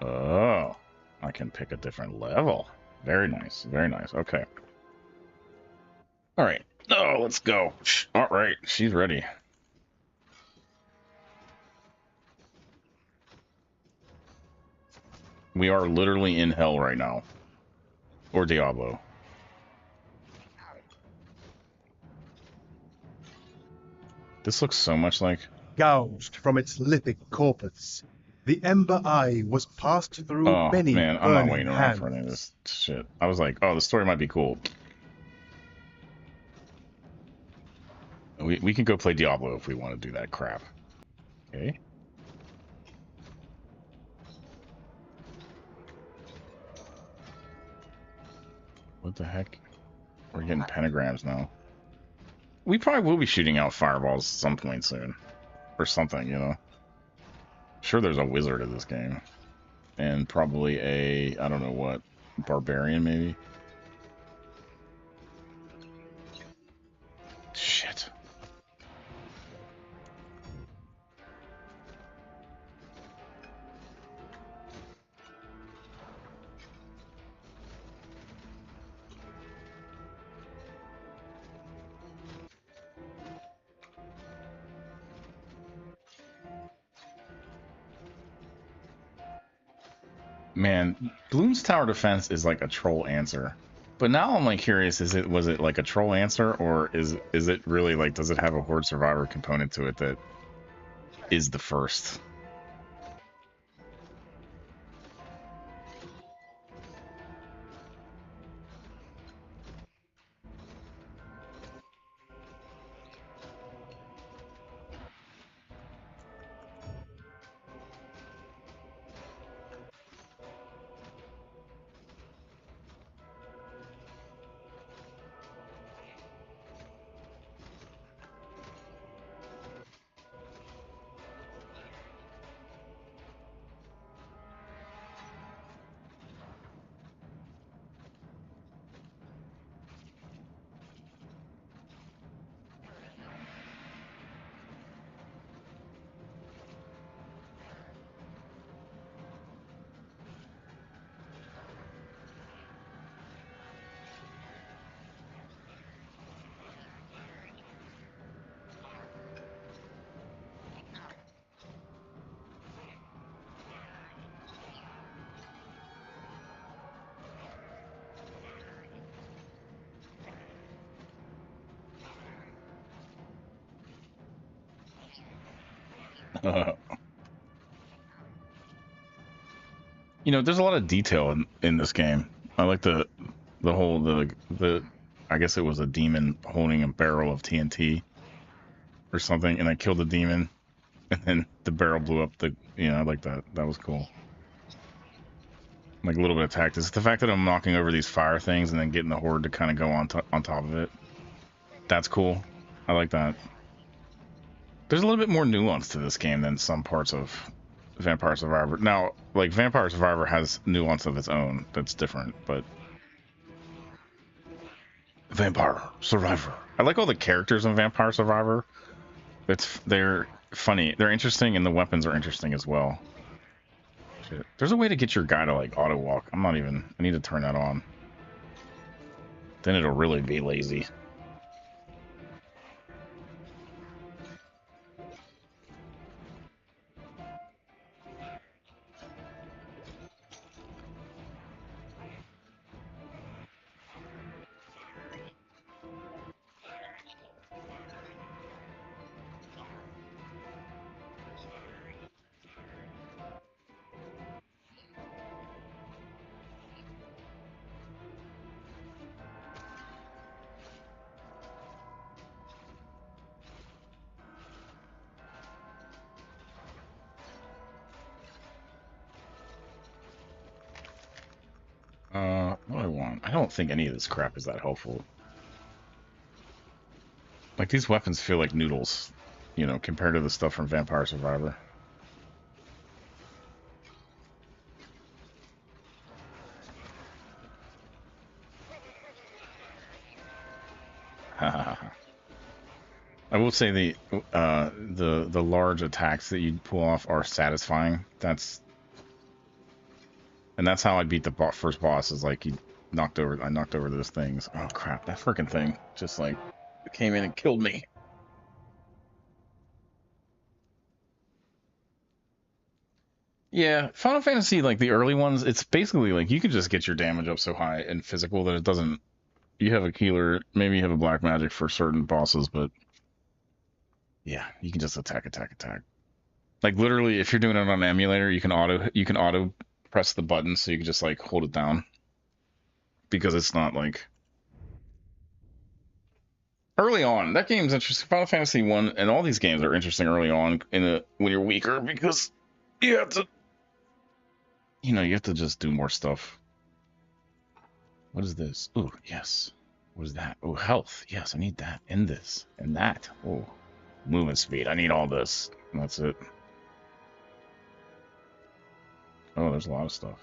A: Oh, I can pick a different level. Very nice. Very nice. Okay. All right. Oh, let's go. All right, she's ready. We are literally in hell right now. Or Diablo. This looks so much like...
B: Gouged from its lithic corpus, the ember eye was passed through
A: Oh,
B: many
A: man, I'm not
B: burning
A: waiting around
B: hands.
A: for any of this shit. I was like, oh, the story might be cool. We can go play Diablo if we want to do that crap. Okay. What the heck? We're getting pentagrams now. We probably will be shooting out fireballs at some point soon. Or something, you know. Sure, there's a wizard in this game. And probably a, I don't know what, barbarian maybe? Shit. Man, Bloons Tower Defense is like a troll answer. But now I'm like curious, was it like a troll answer or is it really like does it have a Horde Survivor component to it that is the first? You know, there's a lot of detail in this game. I like the whole the I guess it was a demon holding a barrel of TNT or something, and I killed the demon, and then the barrel blew up. I like that. That was cool. Like a little bit of tactics. The fact that I'm knocking over these fire things and then getting the horde to kind of go on top of it. That's cool. I like that. There's a little bit more nuance to this game than some parts of Vampire Survivor. Now, like Vampire Survivor has nuance of its own that's different, but Vampire Survivor. I like all the characters in Vampire Survivor. They're funny. They're interesting, and the weapons are interesting as well. Shit. There's a way to get your guy to like auto walk. I need to turn that on. Then it'll really be lazy. What do I want? I don't think any of this crap is that helpful. Like, these weapons feel like noodles, you know, compared to the stuff from Vampire Survivor. I will say the large attacks that you pull off are satisfying. That's how I beat the first boss. Is like I knocked over those things. Oh crap! That freaking thing just like came in and killed me. Yeah, Final Fantasy, like the early ones, it's basically like you could just get your damage up so high and physical that it doesn't. You have a healer, maybe you have a black magic for certain bosses, but yeah, you can just attack, attack, attack. Like literally, if you're doing it on an emulator, you can auto press the button, so you can just like hold it down because it's not like early on. That game's interesting. Final Fantasy One and all these games are interesting early on when you're weaker because you have to, you have to just do more stuff. What is this? Oh yes. What is that? Oh, health. Yes, I need that and this and that. Oh, movement speed. I need all this. And that's it. Oh, there's a lot of stuff.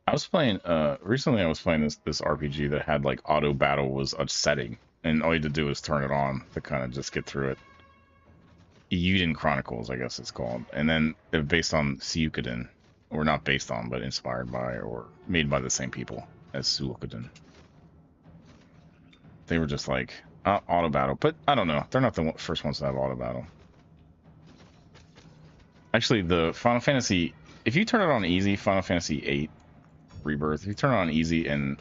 A: I was playing recently I was playing this RPG that had like auto battle was a setting and all you had to do was turn it on to kind of just get through it. Yuden Chronicles, I guess it's called. And then based on Suikoden, or not based on, but inspired by or made by the same people as Suikoden. They were just like auto battle, but I don't know. They're not the first ones to have auto battle. Actually, the Final Fantasy, if you turn it on easy, Final Fantasy 8 Rebirth, if you turn it on easy and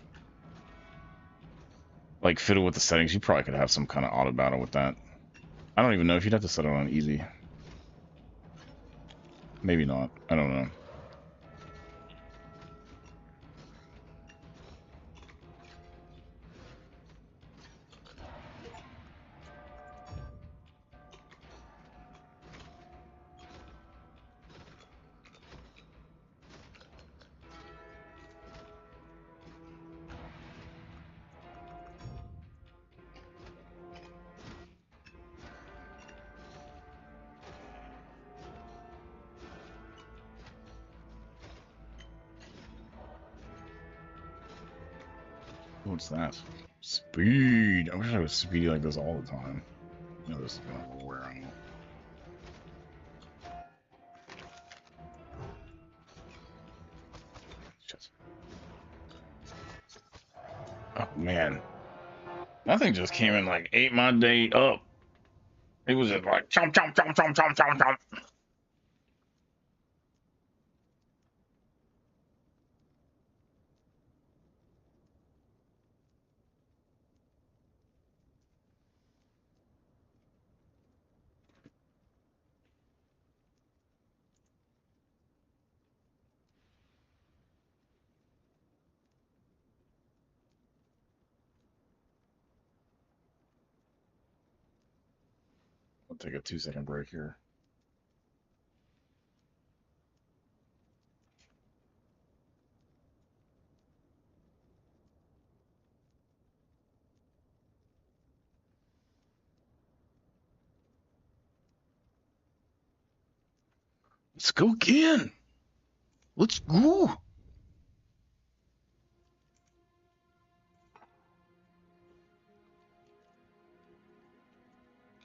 A: like fiddle with the settings, you probably could have some kind of auto battle with that. I don't even know if you'd have to set it on easy. Maybe not. I don't know. What's that? Speed. I wish I was speedy like this all the time. You know, this is gonna wear on me. Just... Oh man, that thing just came in like ate my day up. It was just like chomp chomp chomp chomp chomp chomp chomp. I'll take a 2-second break here. Let's go again. Let's go.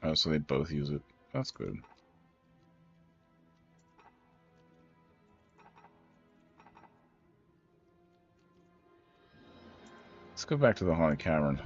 A: Oh, so they both use it. That's good. Let's go back to the Haunted Cavern.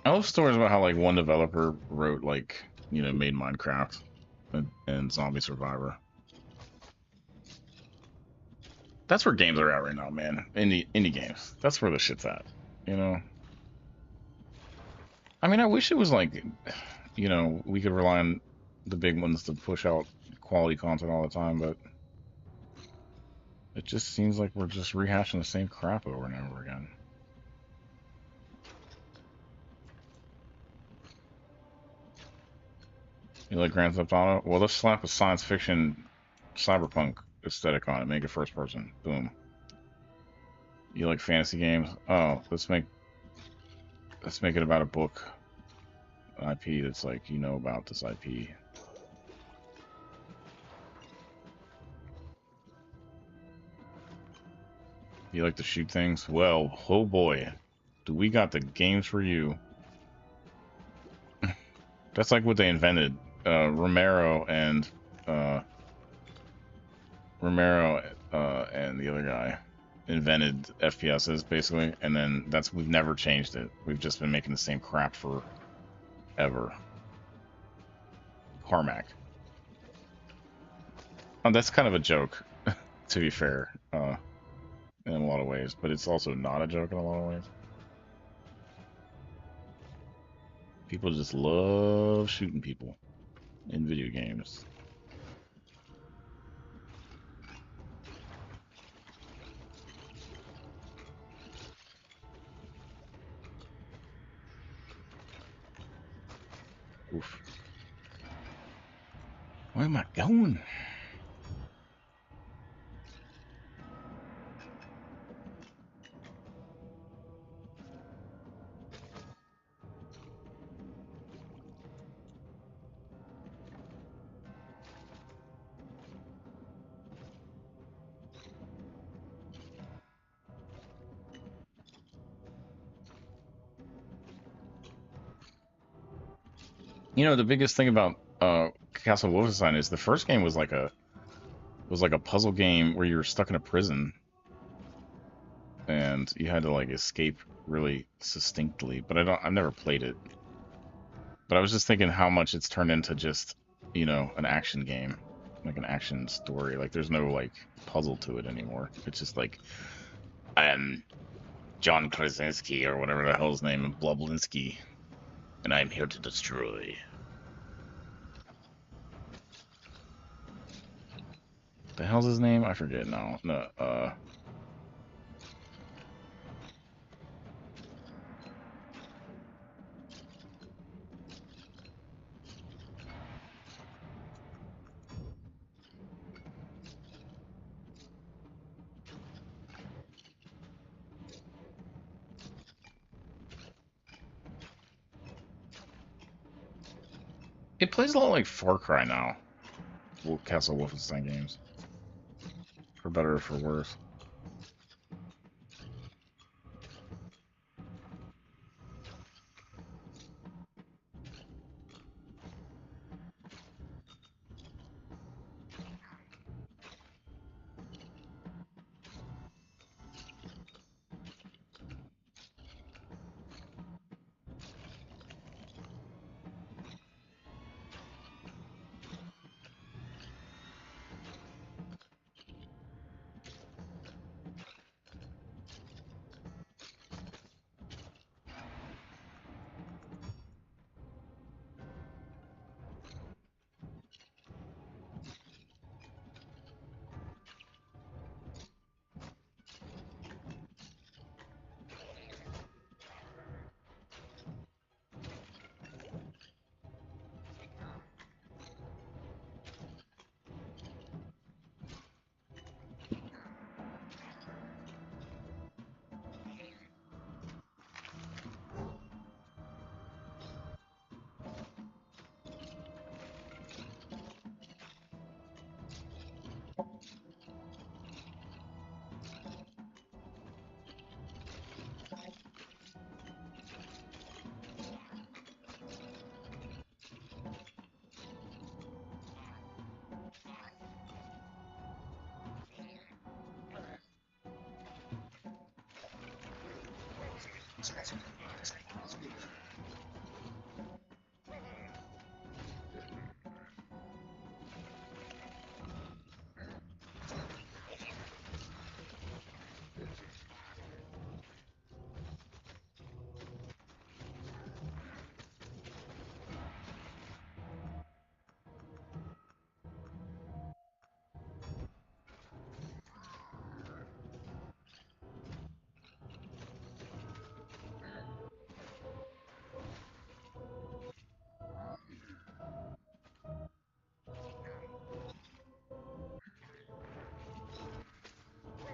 A: I love stories about how like one developer wrote like made Minecraft and Zombie Survivor. That's where games are at right now, man. Indie games. That's where the shit's at. You know. I mean, I wish it was like, we could rely on the big ones to push out quality content all the time, but it just seems like we're just rehashing the same crap over and over again. You like Grand Theft Auto? Well, let's slap a science fiction cyberpunk aesthetic on it. Make it first person. Boom. You like fantasy games? Oh, let's make it about a book, an IP that's like about this IP. You like to shoot things? Well, oh boy, do we got the games for you. That's like what they invented. Romero and uh, Romero and the other guy invented FPSs basically, and then we've never changed it. We've just been making the same crap forever. Carmack. That's kind of a joke, to be fair, in a lot of ways, but it's also not a joke in a lot of ways. People just love shooting people in video games. Oof. Where am I going? You know, the biggest thing about Castle Wolfenstein is the first game was like a puzzle game where you were stuck in a prison and you had to like escape really succinctly. But I've never played it. But I was just thinking how much it's turned into just, you know, an action game, like an action story. Like there's no like puzzle to it anymore. It's just like I'm John Krasinski or whatever the hell his name, Blublinski, and I'm here to destroy. The hell's his name? I forget now. No, it plays a lot like Far Cry now. Castle Wolfenstein games, for better or for worse.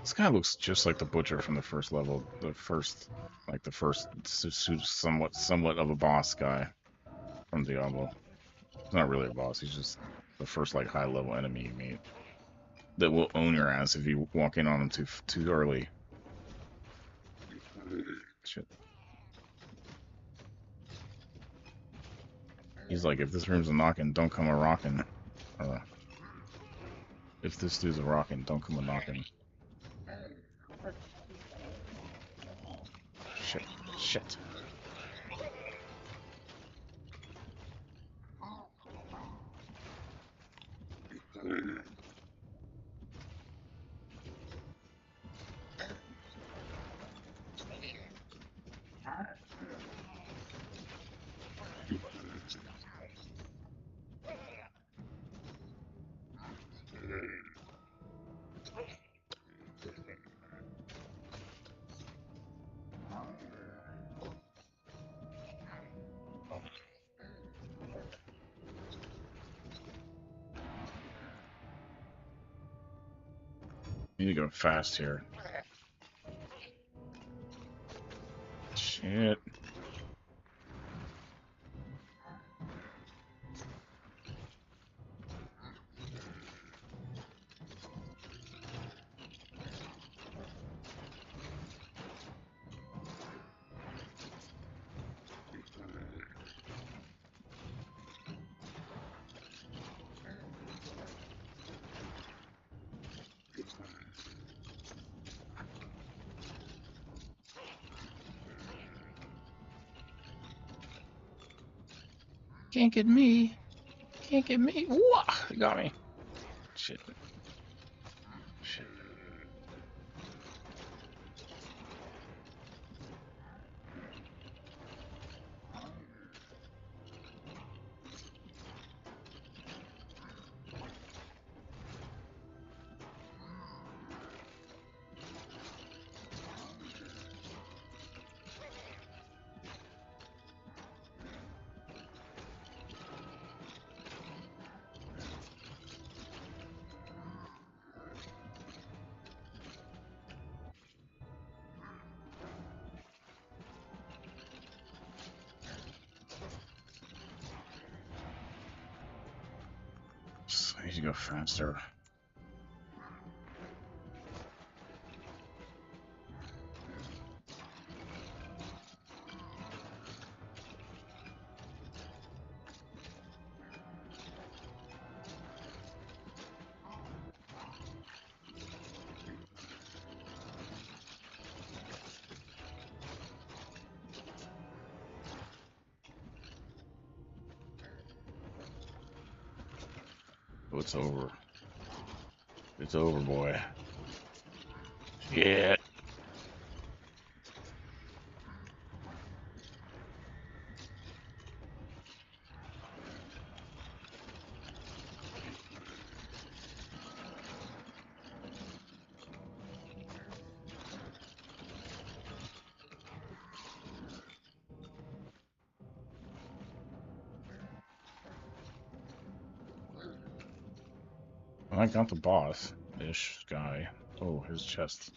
A: This guy looks just like the butcher from the first level, the first somewhat of a boss guy from Diablo. He's not really a boss. He's just the first like high level enemy you meet that will own your ass if you walk in on him too early. Shit. He's like, if this room's a knocking, don't come a rocking. Uh, if this dude's a rocking, don't come a knocking. Shit. Shit. Need to go fast here. Shit. Can't get me. Can't get me. Whoa! You got me. Shit. Shit. I need to go faster. Oh, it's over. It's over, boy. Shit. I got the boss-ish guy. Oh, his chest.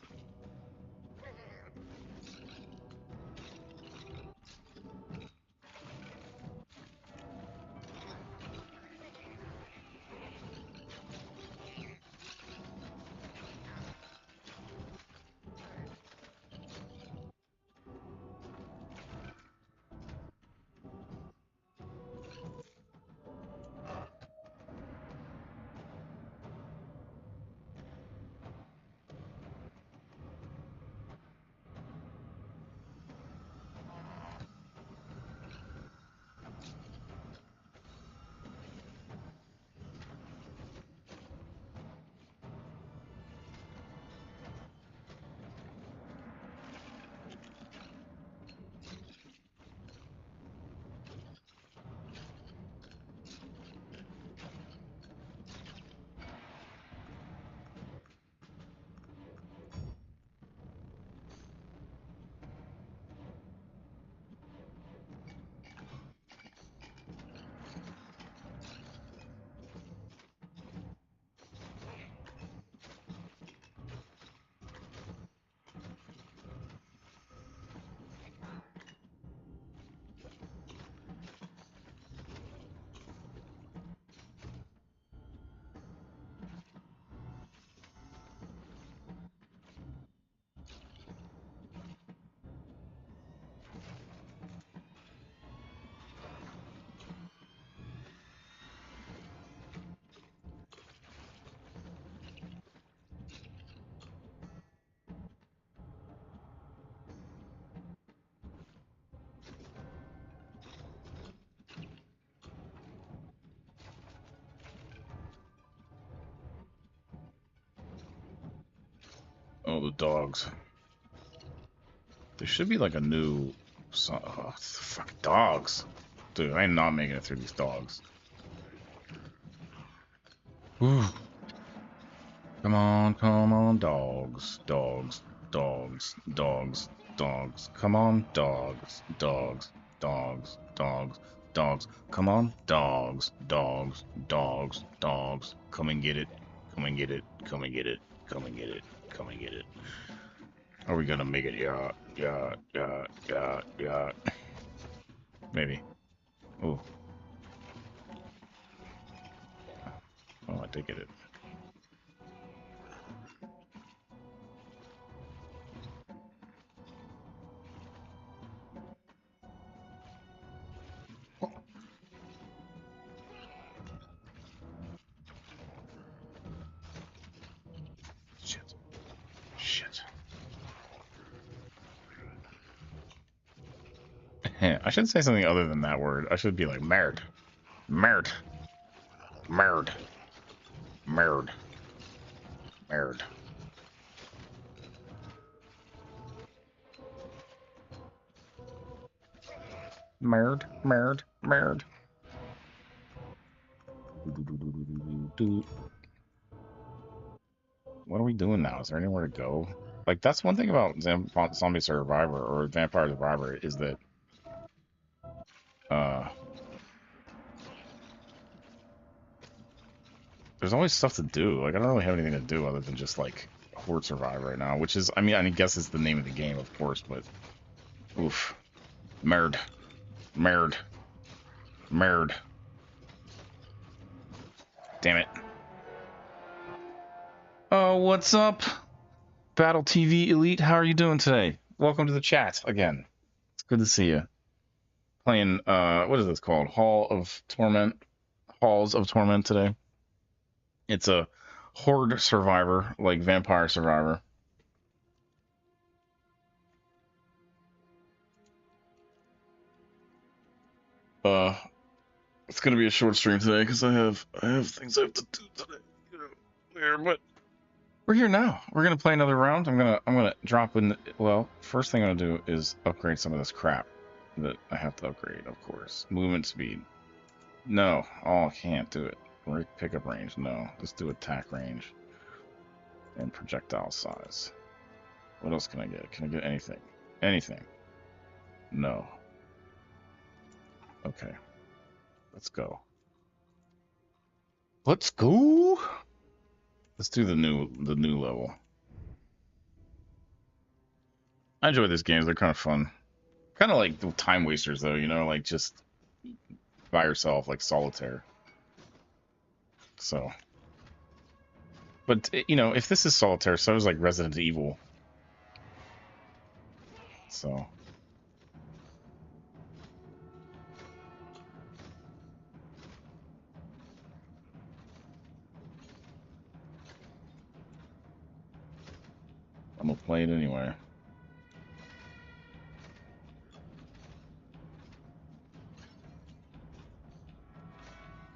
A: Oh, the dogs. There should be like a new... Oh, fucking dogs. Dude, I am not making it through these dogs. Whew. Come on, dogs, dogs, dogs, dogs, dogs. Come on, dogs, dogs, dogs, dogs, dogs. Come on, dogs, dogs, dogs, dogs. Come and get it, come and get it, come and get it, come and get it, come and get it. Are we gonna make it? Yeah, yeah, yeah, yeah, yeah. Maybe. Oh, oh, I did get it. Shit, shit. I should say something other than that word. I should be like, Mert. Merd. Merd. Merd. Merd. Merd. Merd. Merd. What are we doing now? Is there anywhere to go? Like, that's one thing about Zombie Survivor or Vampire Survivor is that uh there's always stuff to do. Like, I don't really have anything to do other than just like Horde Survive right now, which is, I mean, I guess it's the name of the game, of course, but oof. Merd. Merd. Merd. Damn it. Oh, what's up? Battle TV Elite, how are you doing today? Welcome to the chat again. It's good to see you. Playing, what is this called? Halls of Torment today. It's a Horde Survivor, like Vampire Survivor. It's gonna be a short stream today because I have things I have to do today. You know, there, but we're here now. We're gonna play another round. I'm gonna drop in. Well, first thing I'm gonna do is upgrade some of this crap that I have to upgrade, of course. Movement speed. No. Oh, I can't do it. Pickup range. No. Let's do attack range. And projectile size. What else can I get? Can I get anything? Anything? No. Okay. Let's go. Let's go. Let's do the new level. I enjoy these games. They're kind of fun. Kind of like the time wasters, though. You know, like just by yourself, like solitaire. So, but you know, if this is solitaire, so is like Resident Evil. So. I'm gonna play it anyway.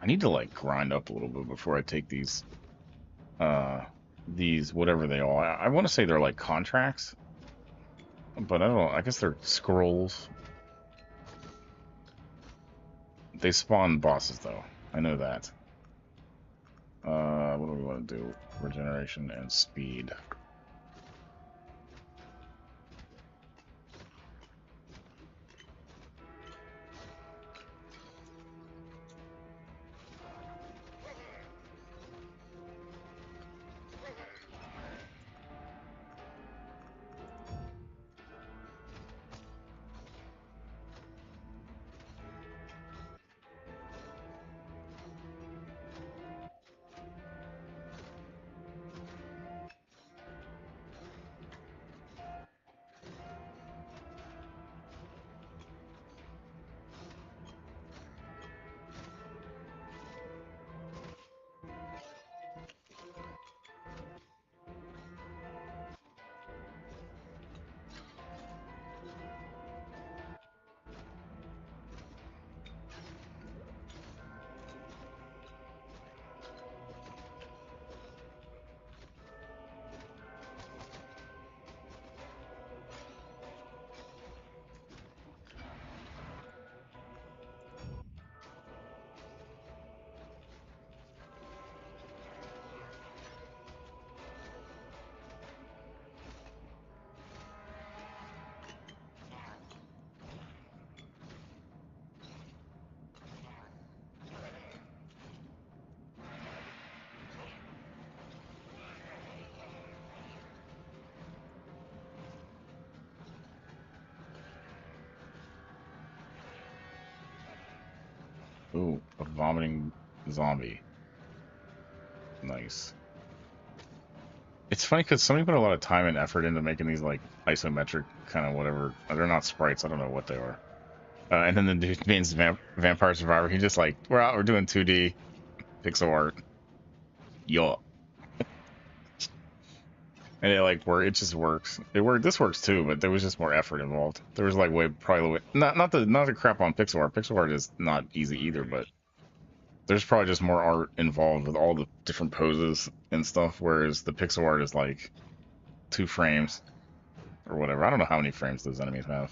A: I need to like grind up a little bit before I take these whatever they are. I want to say they're like contracts, but I don't know. I guess they're scrolls. They spawn bosses though. I know that. What do we want to do? Regeneration and speed. Ooh, a vomiting zombie. Nice. It's funny because somebody put a lot of time and effort into making these like isometric kind of whatever. They're not sprites. I don't know what they are. And then the dude means Vampire Survivor. He just like, we're doing 2D pixel art. Yo. And it like it just works. This works too, but there was just more effort involved. There was like probably not the crap on pixel art. Pixel art is not easy either, but There's probably just more art involved with all the different poses and stuff, whereas the pixel art is like 2 frames or whatever. I don't know how many frames those enemies have.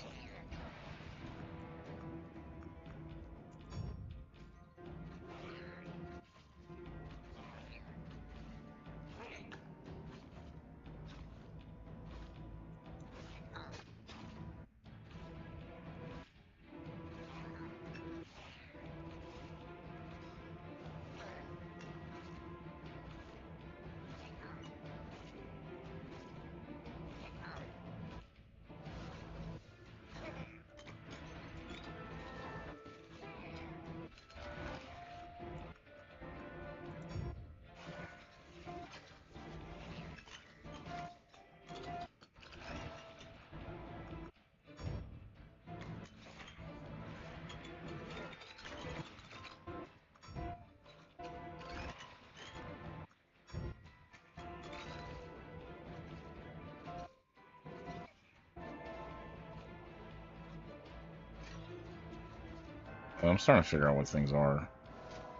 A: I'm starting to figure out what things are.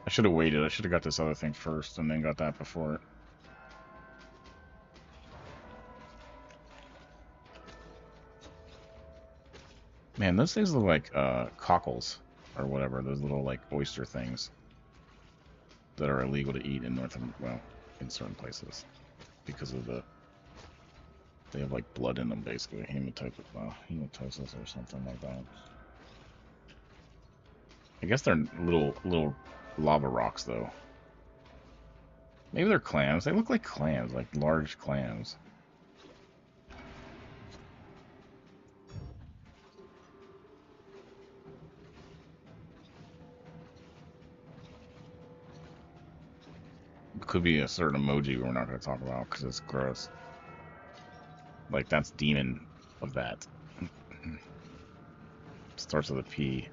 A: I should have waited. I should have got this other thing first and then got that before it. Man, those things look like cockles or whatever. Those little like oyster things that are illegal to eat in well, in certain places because of they have like blood in them basically, hematosis or something like that. I guess they're little lava rocks though. Maybe they're clams. They look like clams, like large clams. Could be a certain emoji we're not going to talk about because it's gross. Like that's demon of that. Starts with a P.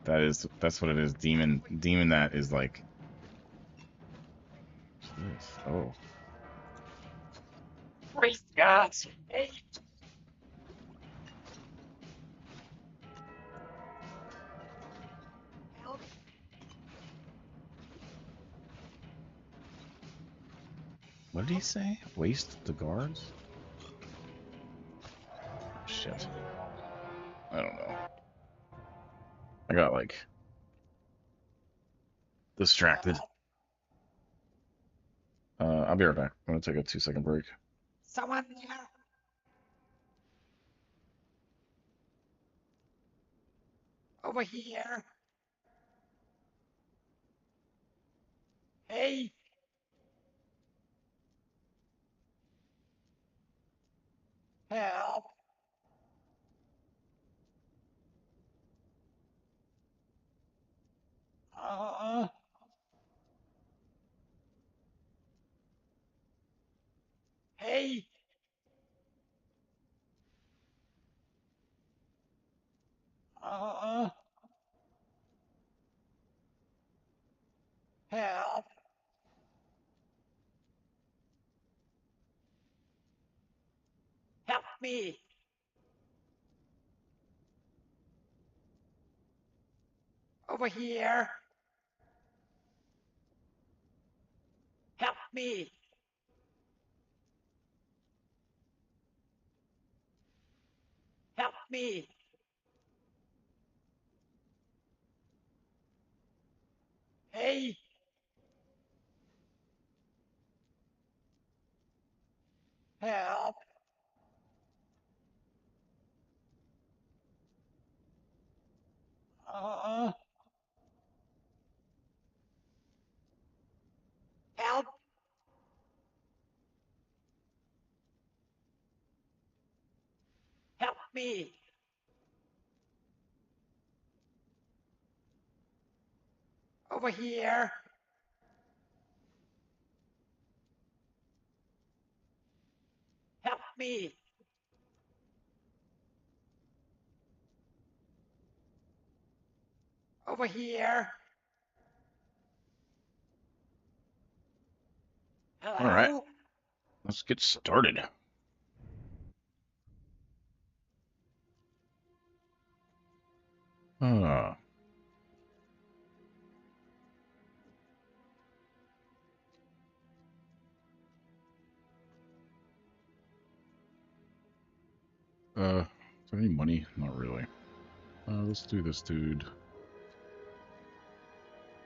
A: That's what it is. Demon that is like. What's this? Oh.
C: Praise God. Hey. Help.
A: What did he say? Waste the guards? Shit. I don't know. I got like distracted. I'll be right back. I'm gonna take a 2-second break.
C: Someone there. Over here. Hey. Help. Uh, hey. Uh, help. Help me. Over here. Help me. Help me. Hey. Help. Uh, help. Help me. Over here. Help me. Over here.
A: All right,
C: Hello.
A: let's get started. Uh, is there any money? Not really. Let's do this, dude.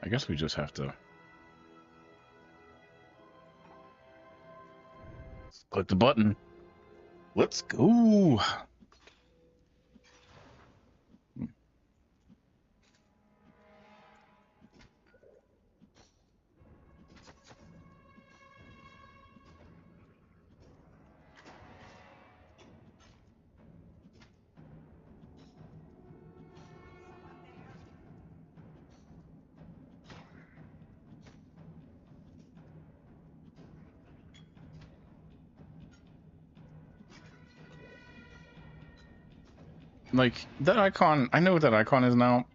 A: I guess we just have to click the button. Let's go. Like, that icon, I know what that icon is now.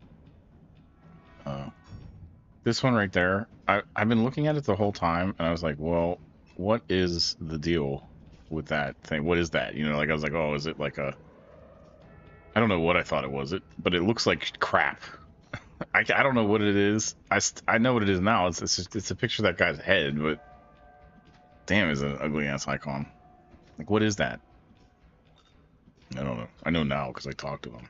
A: This one right there, I've been looking at it the whole time, and I was like, well, what is the deal with that thing? What is that? You know, like, I was like, oh, is it like a... I don't know what I thought it was, but it looks like crap. I don't know what it is. I know what it is now. It's a picture of that guy's head, but damn, is an ugly ass icon. Like, what is that? I don't know. I know now because I talked to him.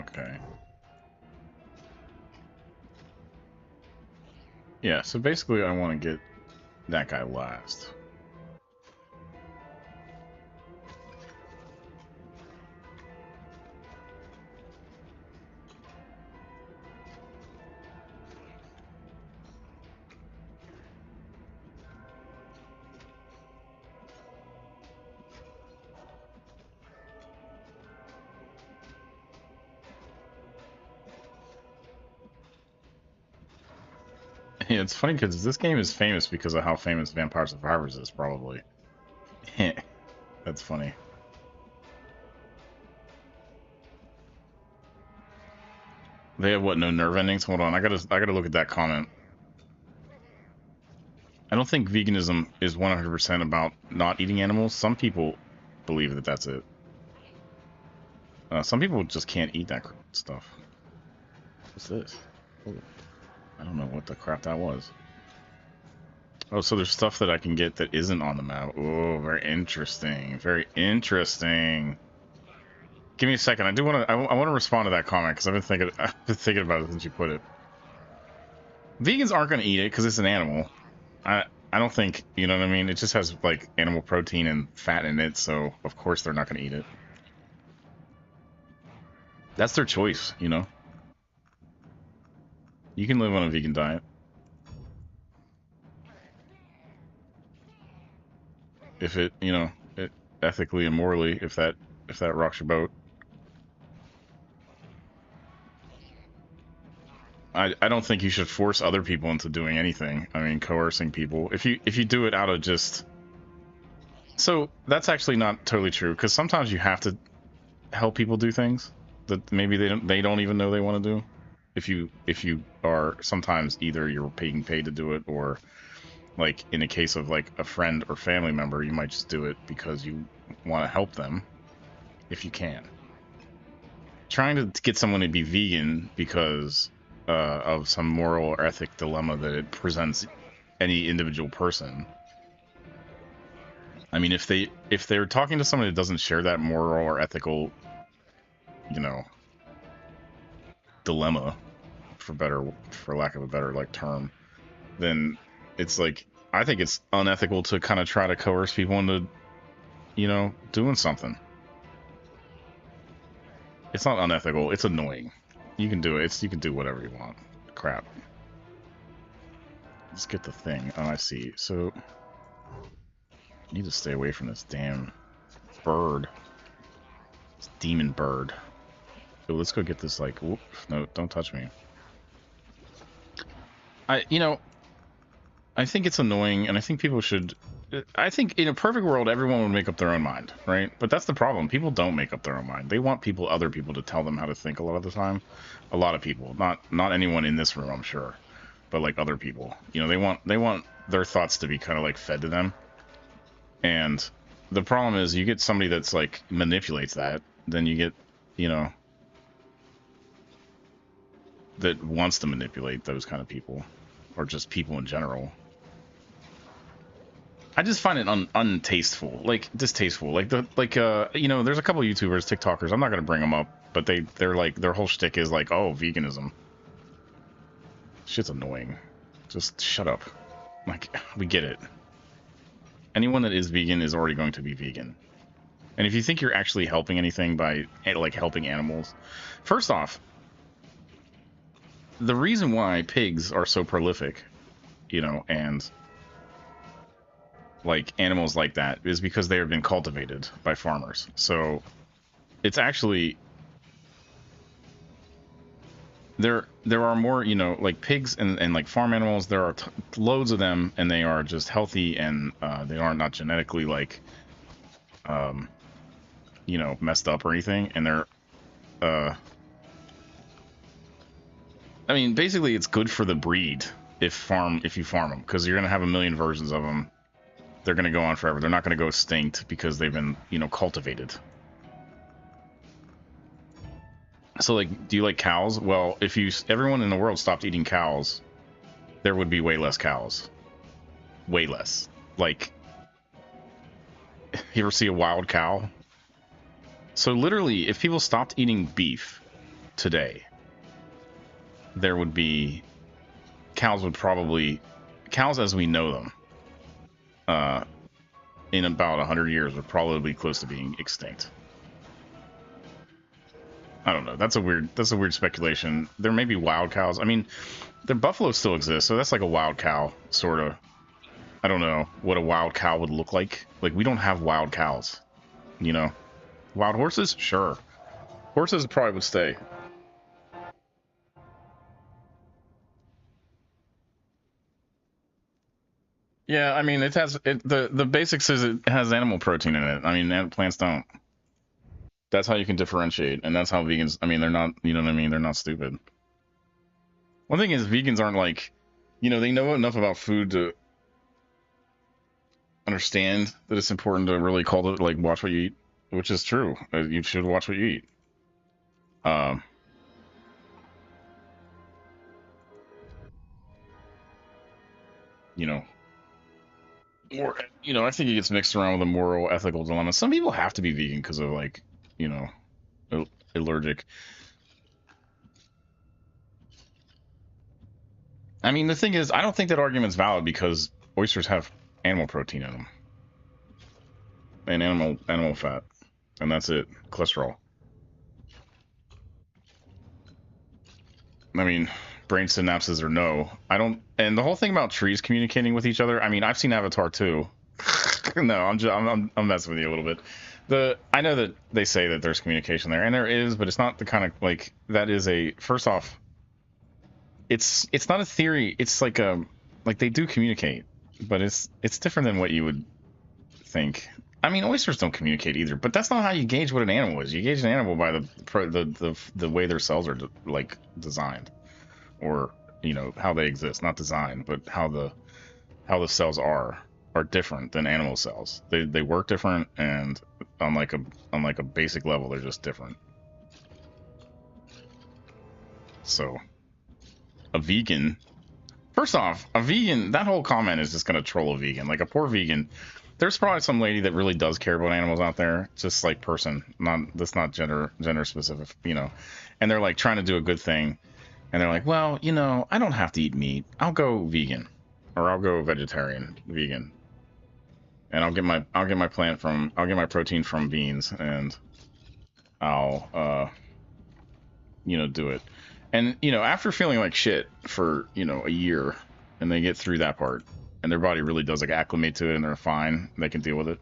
A: Okay. Yeah, so basically I want to get that guy last. Yeah, it's funny because this game is famous because of how famous Vampire Survivors is, probably. That's funny. They have what, no nerve endings? Hold on, I gotta look at that comment. I don't think veganism is 100% about not eating animals. Some people believe that that's it. Some people just can't eat that stuff. What's this? Oh, I don't know what the crap that was. Oh, so there's stuff that I can get that isn't on the map. Oh, very interesting. Very interesting. Give me a second. I do want to. I want to respond to that comment because I've been thinking. I've been thinking about it since you put it. Vegans aren't going to eat it because it's an animal. I don't think, you know what I mean? It just has like animal protein and fat in it, so of course they're not going to eat it. That's their choice, you know. You can live on a vegan diet. If it, you know, it ethically and morally, if that rocks your boat. I don't think you should force other people into doing anything. I mean, coercing people. If you do it out of just... So that's actually not totally true, because sometimes you have to help people do things that maybe they don't even know they want to do. If you are, sometimes either you're being paid to do it, or like in a case of like a friend or family member, you might just do it because you want to help them if you can. Trying to get someone to be vegan because of some moral or ethic dilemma that it presents any individual person. I mean, if they're talking to someone that doesn't share that moral or ethical, you know, dilemma, for lack of a better like term, then it's like, I think it's unethical to kind of try to coerce people into, you know, doing something. It's not unethical. It's annoying. You can do it. You can do whatever you want. Crap. Let's get the thing. Oh, I see. So, I need to stay away from this damn bird. This demon bird. So let's go get this, like, whoop. No, don't touch me. You know, I think it's annoying, and I think people should. I think in a perfect world, everyone would make up their own mind, right? But that's the problem. People don't make up their own mind. They want other people to tell them how to think a lot of the time. A lot of people, not anyone in this room, I'm sure, but like other people. You know, they want their thoughts to be kind of like fed to them. And the problem is, you get somebody that's like manipulates that, then you get, you know, that wants to manipulate those kind of people, or just people in general. I just find it untasteful, like distasteful. Like you know, there's a couple of YouTubers, TikTokers. I'm not gonna bring them up, but they're like, their whole shtick is like, oh, veganism. Shit's annoying. Just shut up. Like, we get it. Anyone that is vegan is already going to be vegan. And if you think you're actually helping anything by like helping animals, first off, the reason why pigs are so prolific, you know, and like animals like that is because they have been cultivated by farmers. So it's actually, there are more, you know, like pigs and like farm animals, there are loads of them, and they are just healthy, and they are not genetically like you know, messed up or anything, and they're I mean, basically it's good for the breed if you farm them, because you're gonna have a million versions of them. They're going to go on forever. They're not going to go extinct because they've been, you know, cultivated. So, like, do you like cows? Well, if everyone in the world stopped eating cows, there would be way less cows. Way less. Like, you ever see a wild cow? So, literally, if people stopped eating beef today, there would be... cows as we know them, in about 100 years would probably be close to being extinct. I don't know. That's a weird speculation. There may be wild cows. I mean, the buffalo still exists, so that's like a wild cow, sort of. I don't know what a wild cow would look like. Like, we don't have wild cows, you know? Wild horses? Sure. Horses probably would stay. Yeah, I mean, the basics is it has animal protein in it. I mean, plants don't. That's how you can differentiate, and that's how vegans. I mean, they're not. You know what I mean? They're not stupid. One thing is, vegans aren't like, you know, they know enough about food to understand that it's important to really call it, like, watch what you eat, which is true. You should watch what you eat. You know. Or, you know, I think it gets mixed around with a moral, ethical dilemma. Some people have to be vegan because of, like, you know, allergic. I mean, the thing is, I don't think that argument's valid because oysters have animal protein in them and animal fat, and that's it. Cholesterol. I mean, brain synapses or no, I don't. And the whole thing about trees communicating with each other. I mean, I've seen Avatar too. No, I'm messing with you a little bit. I know that they say that there's communication there, and there is, but it's not the kind of, like, that is a, first off, it's not a theory. It's like they do communicate, but it's different than what you would think. I mean, oysters don't communicate either, but that's not how you gauge what an animal is. You gauge an animal by the way their cells are like designed, or, you know, how they exist, not designed, but how the cells are different than animal cells. They work different, and on like a basic level, they're just different. So, a vegan, first off, that whole comment is just gonna troll a vegan, like a poor vegan. There's probably some lady that really does care about animals out there, just like person, that's not gender specific, you know, and they're like trying to do a good thing, and they're like, well, you know, I don't have to eat meat. I'll go vegan, or I'll go vegetarian, vegan, and I'll get my protein from beans, and I'll you know, do it. And, you know, after feeling like shit for, you know, a year, and they get through that part, and their body really does, like, acclimate to it, and they're fine, they can deal with it.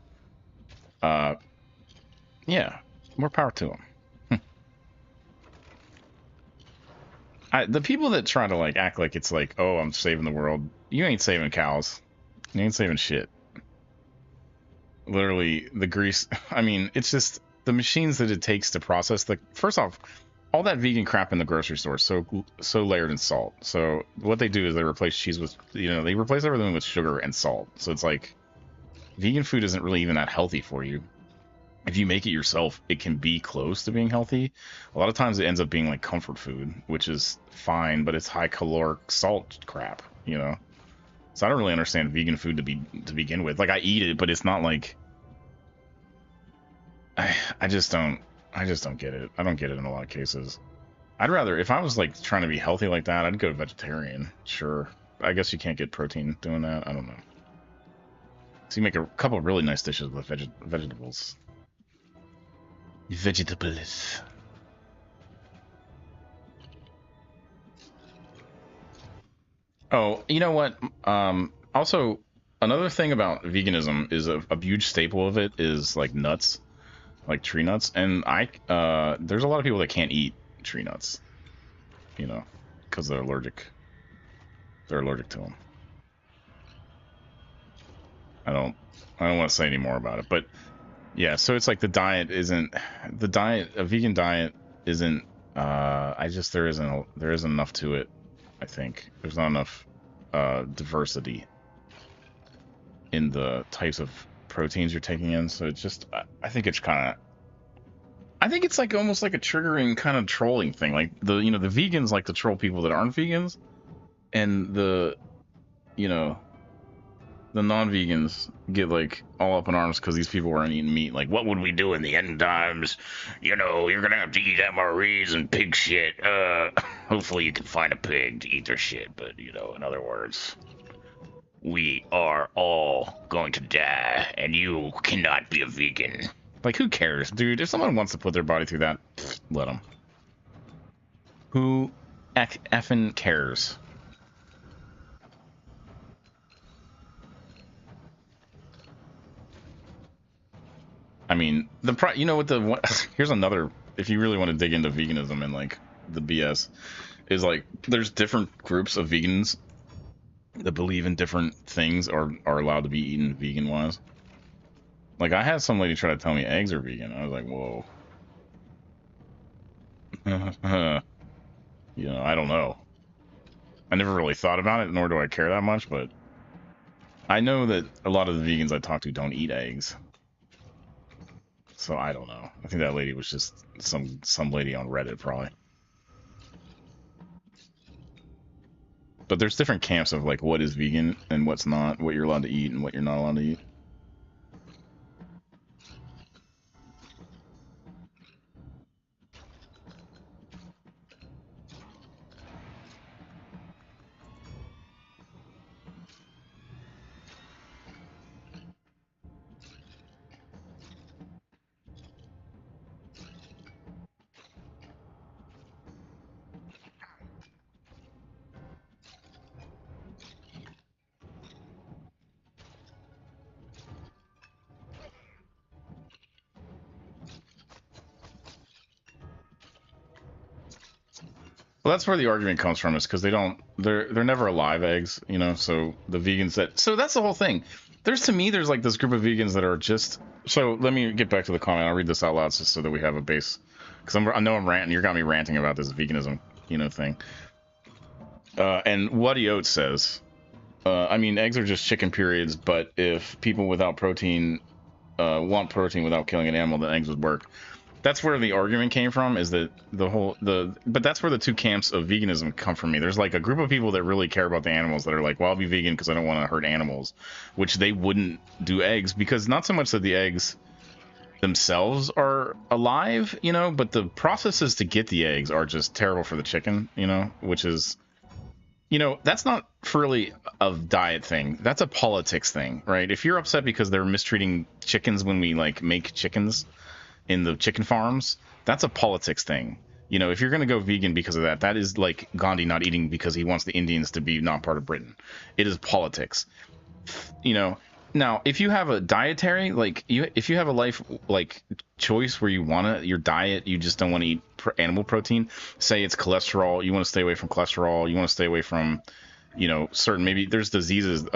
A: Yeah, more power to them. The people that try to, like, act like it's like, oh, I'm saving the world, You ain't saving cows. You ain't saving shit. Literally, the grease. I mean, it's just the machines that it takes to process the. First off, all that vegan crap in the grocery store is so layered in salt. So what they do is they replace cheese with, they replace everything with sugar and salt. So it's like vegan food isn't really even that healthy for you. If you make it yourself, it can be close to being healthy. A lot of times it ends up being like comfort food, which is fine, but it's high caloric salt crap, So I don't really understand vegan food to begin with. Like, I eat it, but it's not like I just don't get it. I don't get it in a lot of cases. I'd rather, if I was like trying to be healthy like that, I'd go vegetarian. Sure. I guess you can't get protein doing that. I don't know. So you make a couple of really nice dishes with vegetables. Vegetables. Oh, you know what? Also, another thing about veganism is a huge staple of it is like nuts, like tree nuts. And there's a lot of people that can't eat tree nuts, because they're allergic. They're allergic to them. I don't want to say any more about it, but yeah. So it's like a vegan diet isn't. There isn't enough to it. I think there's not enough diversity in the types of proteins you're taking in. So it's just, I think it's like almost like a triggering kind of trolling thing. Like the vegans like to troll people that aren't vegans, and the non-vegans get like all up in arms because these people weren't eating meat. Like, what would we do in the end times? You're gonna have to eat MREs and pig shit. Hopefully you can find a pig to eat their shit, but in other words, we are all going to die, and you cannot be a vegan. Like, who cares, dude? If someone wants to put their body through that, let them. Who effing cares? I mean, here's another, if you really want to dig into veganism and like the BS, is like there's different groups of vegans that believe in different things or are allowed to be eaten vegan wise. Like, I had some lady try to tell me eggs are vegan. I was like, whoa. I don't know. I never really thought about it, nor do I care that much, but I know that a lot of the vegans I talk to don't eat eggs. So I don't know. I think that lady was just some lady on Reddit, probably. But there's different camps of like what is vegan and what's not, what you're allowed to eat and what you're not allowed to eat. Well, that's where the argument comes from, is because they're never alive eggs, so the vegans so that's the whole thing. There's like this group of vegans that are just, so let me get back to the comment. I'll read this out loud just so that we have a base, because I know I'm ranting, you got me ranting about this veganism, thing. And Woody Oates says, I mean, eggs are just chicken periods, but if people without protein want protein without killing an animal, then eggs would work. That's where the argument came from, is that but that's where the two camps of veganism come from me. There's like a group of people that really care about the animals that are like, well, I'll be vegan because I don't want to hurt animals, which they wouldn't do eggs, because not so much that the eggs themselves are alive, but the processes to get the eggs are just terrible for the chicken, which is, that's not really a diet thing. That's a politics thing, right? If you're upset because they're mistreating chickens when we like make chickens in the chicken farms, that's a politics thing. If you're going to go vegan because of that, that is like Gandhi not eating because he wants the Indians to be not part of Britain. It is politics. Now, if you have a dietary, like if you have a life like choice where you want your diet, you just don't want to eat animal protein. Say it's cholesterol, you want to stay away from cholesterol, you want to stay away from, you know, certain, maybe there's diseases,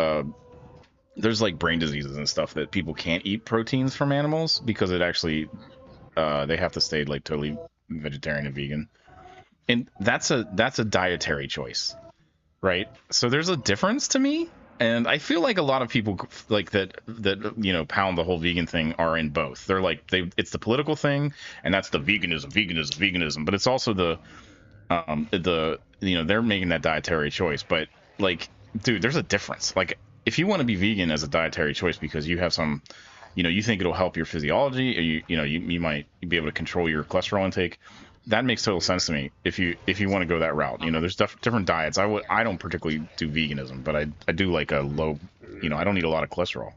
A: there's like brain diseases and stuff that people can't eat proteins from animals because it actually, they have to stay like totally vegetarian and vegan. And that's a dietary choice, right? So there's a difference to me, and I feel like a lot of people like that you know, pound the whole vegan thing are in both. They're like, it's the political thing, and that's the veganism, but it's also the you know, they're making that dietary choice. But like, dude, there's a difference. Like, if you want to be vegan as a dietary choice because you have some, you know, you think it'll help your physiology, or you know, you might be able to control your cholesterol intake, that makes total sense to me. If you want to go that route, you know, there's different diets. I don't particularly do veganism, but I do like a low, you know, I don't eat a lot of cholesterol.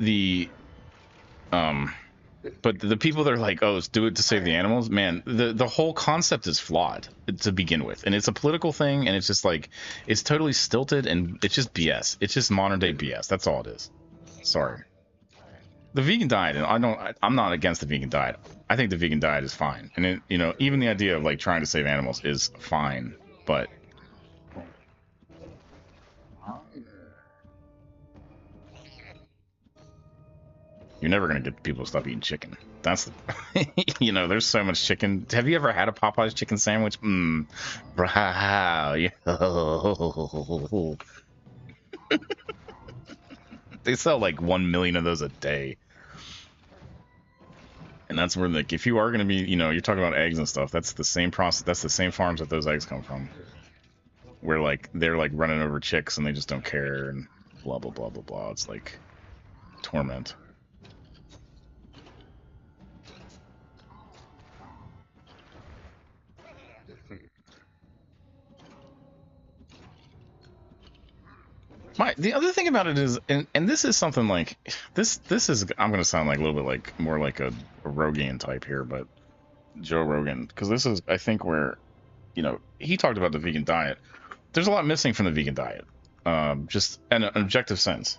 A: The But the people that are like, oh, let's do it to save the animals, man, the whole concept is flawed to begin with, and it's a political thing, and it's just like, it's totally stilted, and it's just BS. It's just modern day BS. That's all it is. Sorry. The vegan diet, and I'm not against the vegan diet. I think the vegan diet is fine, and it, you know, even the idea of like trying to save animals is fine, but you're never gonna get people to stop eating chicken. That's the, you know, there's so much chicken. Have you ever had a Popeye's chicken sandwich? Wow. They sell like 1 million of those a day. And that's where, like, if you are going to be, you know, you're talking about eggs and stuff, that's the same process, that's the same farms that those eggs come from. Where, like, they're, like, running over chicks and they just don't care and blah, blah, blah, blah, blah. It's like Torment. The other thing about it is, and this is something like, this is, I'm going to sound like a little bit like, more like a Rogan type here, but Joe Rogan, because this is, I think, where, you know, he talked about the vegan diet. There's a lot missing from the vegan diet, just in an objective sense.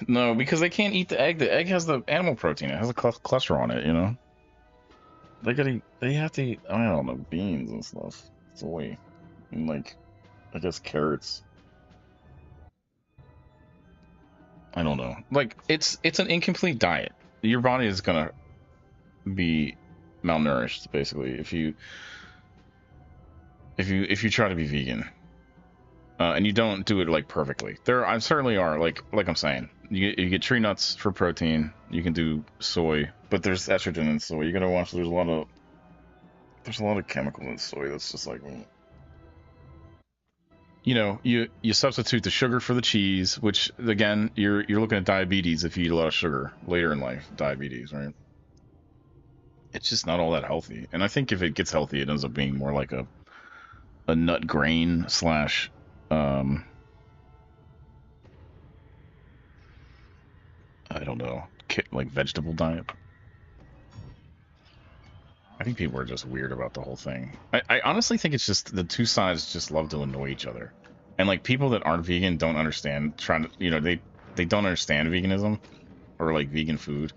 A: No, because they can't eat the egg. The egg has the animal protein. It has the cholesterol on it, you know? They have to eat, I don't know, beans and stuff. Soy. And, like, I guess carrots. I don't know. Like, it's an incomplete diet. Your body is gonna be malnourished, basically, if you try to be vegan. And you don't do it like perfectly. I certainly are, like I'm saying, you get tree nuts for protein. You can do soy, but there's estrogen in soy. You gotta watch. There's a lot of chemical in soy that's just like, you know, you substitute the sugar for the cheese, which again, you're looking at diabetes if you eat a lot of sugar later in life. Diabetes, right? It's just not all that healthy. And I think if it gets healthy, it ends up being more like a nut grain slash I don't know, like vegetable diet. I think people are just weird about the whole thing. I honestly think it's just the two sides just love to annoy each other, and like people that aren't vegan don't understand. Trying to, you know, they don't understand veganism or like vegan food.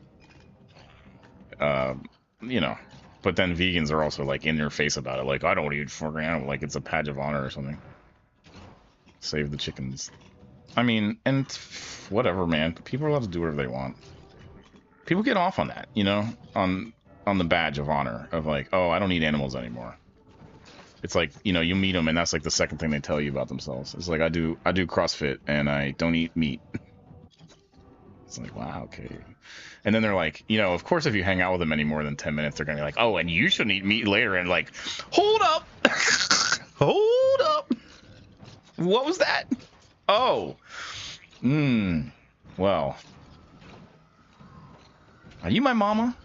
A: You know, but then vegans are also like in your face about it. Like, I don't eat for animal, like it's a badge of honor or something. Save the chickens. I mean, and whatever, man. People are allowed to do whatever they want. People get off on that, you know, on the badge of honor of like, oh, I don't eat animals anymore. It's like, you know, you meet them and that's like the second thing they tell you about themselves. It's like, I do CrossFit and I don't eat meat. It's like, wow, okay. And then they're like, you know, of course, if you hang out with them any more than 10 minutes, they're gonna be like, oh, and you shouldn't eat meat later. And like, hold up, hold up. What was that? Oh, well, are you my mama?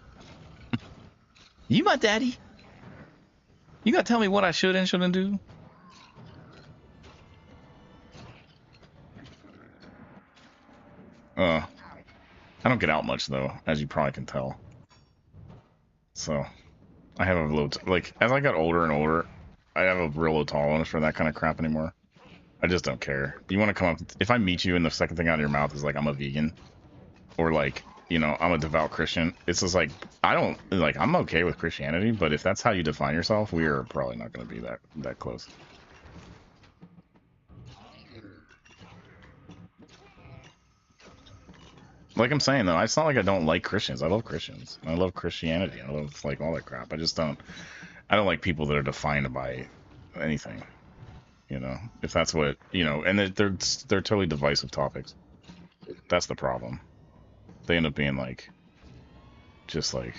A: You my daddy? You gotta tell me what I should and shouldn't do? I don't get out much though, as you probably can tell. So, I have a low, like, as I got older and older, I have a real low tolerance for that kind of crap anymore. I just don't care. You want to come up, if I meet you and the second thing out of your mouth is like, I'm a vegan, or like, you know, I'm a devout Christian. It's just like, I don't, like, I'm okay with Christianity, but if that's how you define yourself, we are probably not going to be that close. Like I'm saying, though, it's not like I don't like Christians. I love Christians. I love Christianity. I love, like, all that crap. I don't like people that are defined by anything, you know, if that's what, you know, and they're totally divisive topics. That's the problem. They end up being like, just like,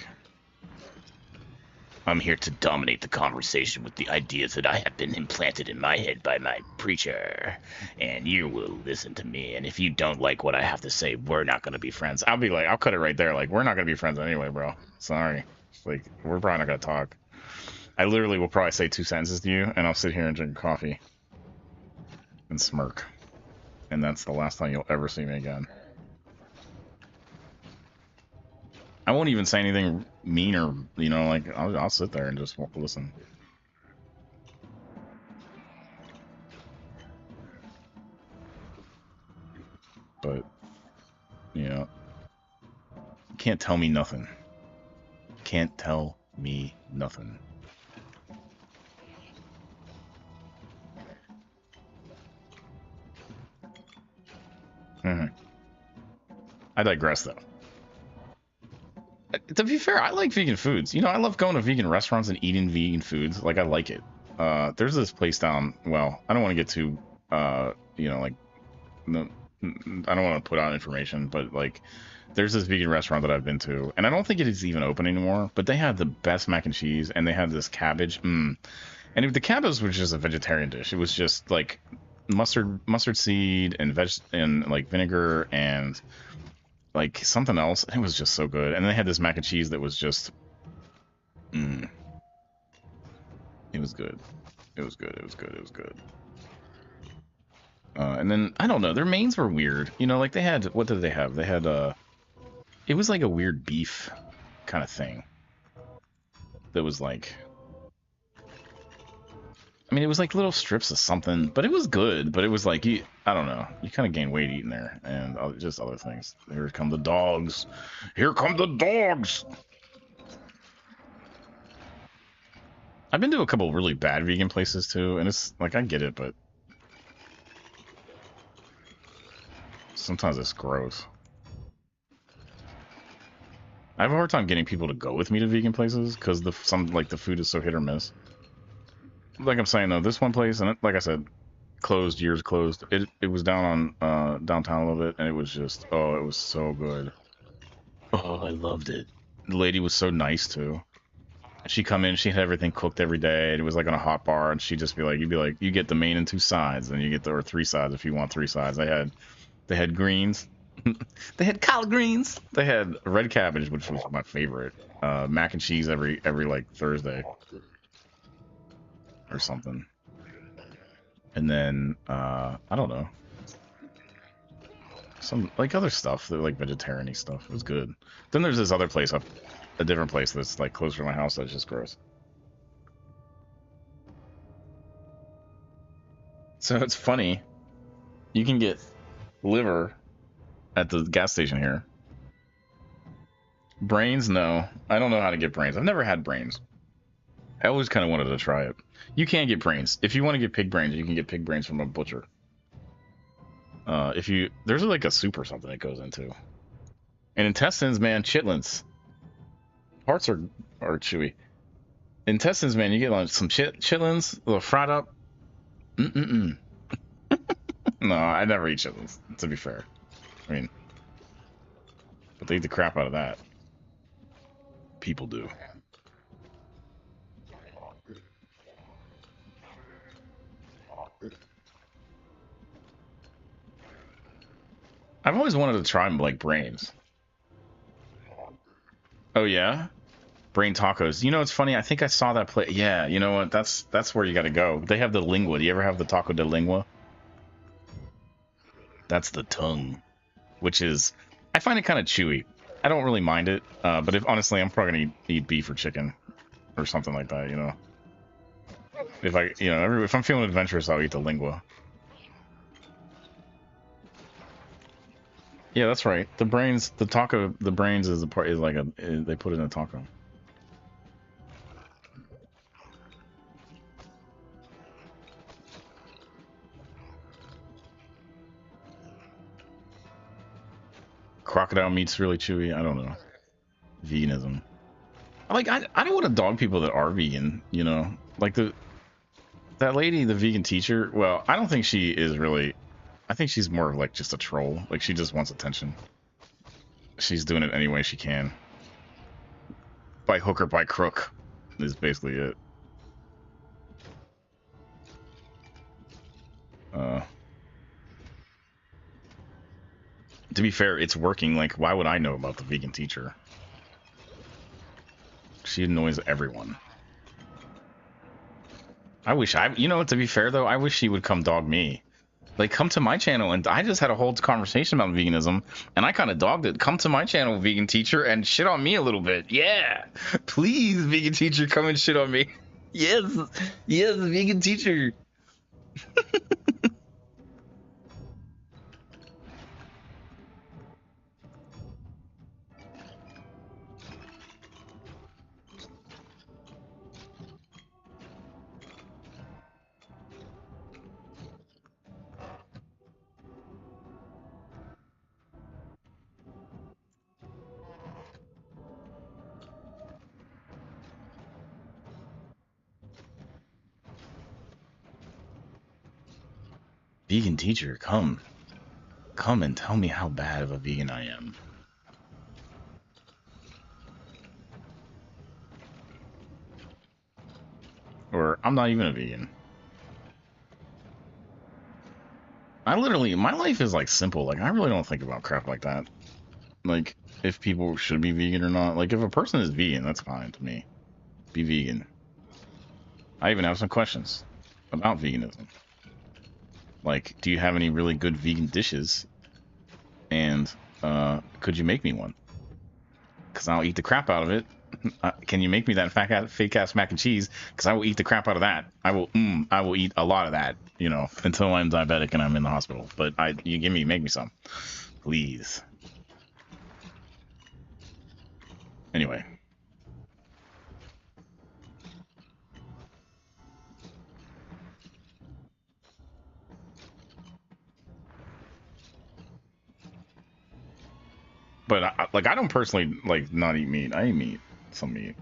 A: I'm here to dominate the conversation with the ideas that I have been implanted in my head by my preacher, and you will listen to me, and if you don't like what I have to say, we're not going to be friends. I'll be like, I'll cut it right there, like, we're not going to be friends anyway, bro. Sorry. Like, we're probably not going to talk. I literally will probably say 2 sentences to you, and I'll sit here and drink coffee and smirk. And that's the last time you'll ever see me again. I won't even say anything mean or, you know, like, I'll sit there and just listen. But, you know, can't tell me nothing. Can't tell me nothing. I digress, though. To be fair, I like vegan foods. You know, I love going to vegan restaurants and eating vegan foods. Like, I like it. There's this place down, well, I don't want to get too, you know, like, no, I don't want to put out information, but, like, there's this vegan restaurant that I've been to, and I don't think it is even open anymore, but they had the best mac and cheese, and they had this cabbage. And the cabbage was just a vegetarian dish. It was just, like, mustard seed and like, vinegar and like something else. It was just so good. And they had this mac and cheese that was just, it was good. It was good. It was good. It was good. And then I don't know. Their mains were weird. You know, like they had, what did they have? They had it was like a weird beef kind of thing. That was like, I mean, it was like little strips of something, but it was good. But it was like, I don't know. You kind of gain weight eating there, and just other things. Here come the dogs. Here come the dogs. I've been to a couple really bad vegan places too, and it's like, I get it, but sometimes it's gross. I have a hard time getting people to go with me to vegan places because the food is so hit or miss. Like I'm saying though, this one place, and like I said, closed, years closed. It was down on downtown a little bit, and it was just, oh, it was so good. Oh, I loved it. The lady was so nice too. She'd come in, she had everything cooked every day. It was like on a hot bar, and she'd just be like, you'd be like, you get the main and 2 sides, and you get or 3 sides if you want 3 sides. They had greens. They had collard greens. They had red cabbage, which was my favorite. Mac and cheese every like Thursday or something. And then I don't know, some like other stuff, that like vegetarian-y stuff. It was good. Then there's this other place a different place that's like closer to my house that's just gross. So it's funny. You can get liver at the gas station here. Brains, no. I don't know how to get brains. I've never had brains. I always kind of wanted to try it. You can get brains. If you want to get pig brains, you can get pig brains from a butcher. There's like a soup or something it goes into. And intestines, man, chitlins. Hearts are chewy. Intestines, man, you get like some chitlins, a little fried up. No, I never eat chitlins, to be fair. I mean, but they eat the crap out of that. People do. I've always wanted to try like brains. Oh yeah? Brain tacos. You know, it's funny. I think I saw that play. Yeah, you know what? That's where you got to go. They have the lingua. Do you ever have the taco de lengua? That's the tongue, which is, I find it kind of chewy. I don't really mind it, but honestly, I'm probably gonna eat beef or chicken or something like that. You know, if I'm feeling adventurous, I'll eat the lingua. Yeah, that's right. The brains, the taco, the brains is a part. Is like they put it in a taco. Crocodile meat's really chewy. I don't know. Veganism. I don't want to dog people that are vegan. You know, like that lady, the vegan teacher. Well, I don't think she is really. I think she's more of like just a troll. Like she just wants attention. She's doing it any way she can. By hook or by crook is basically it. Uh, to be fair, it's working. Like, why would I know about the vegan teacher? She annoys everyone. I wish you know, to be fair though, I wish she would come dog me. Like, come to my channel, and I just had a whole conversation about veganism, and I kind of dogged it. Come to my channel, vegan teacher, and shit on me a little bit. Yeah, please, vegan teacher, come and shit on me. Yes, yes, vegan teacher. Vegan teacher, come and tell me how bad of a vegan I am. Or I'm not even a vegan. I literally, my life is like simple. Like, I really don't think about crap like that. Like, if people should be vegan or not. Like, if a person is vegan, that's fine to me. Be vegan. I even have some questions about veganism. Like, do you have any really good vegan dishes? And could you make me one? Because I'll eat the crap out of it. Can you make me that fake ass mac and cheese? Because I will eat the crap out of that. I will eat a lot of that. You know, until I'm diabetic and I'm in the hospital. But you make me some, please. Anyway. But I don't personally like not eat meat. I eat meat, some meat.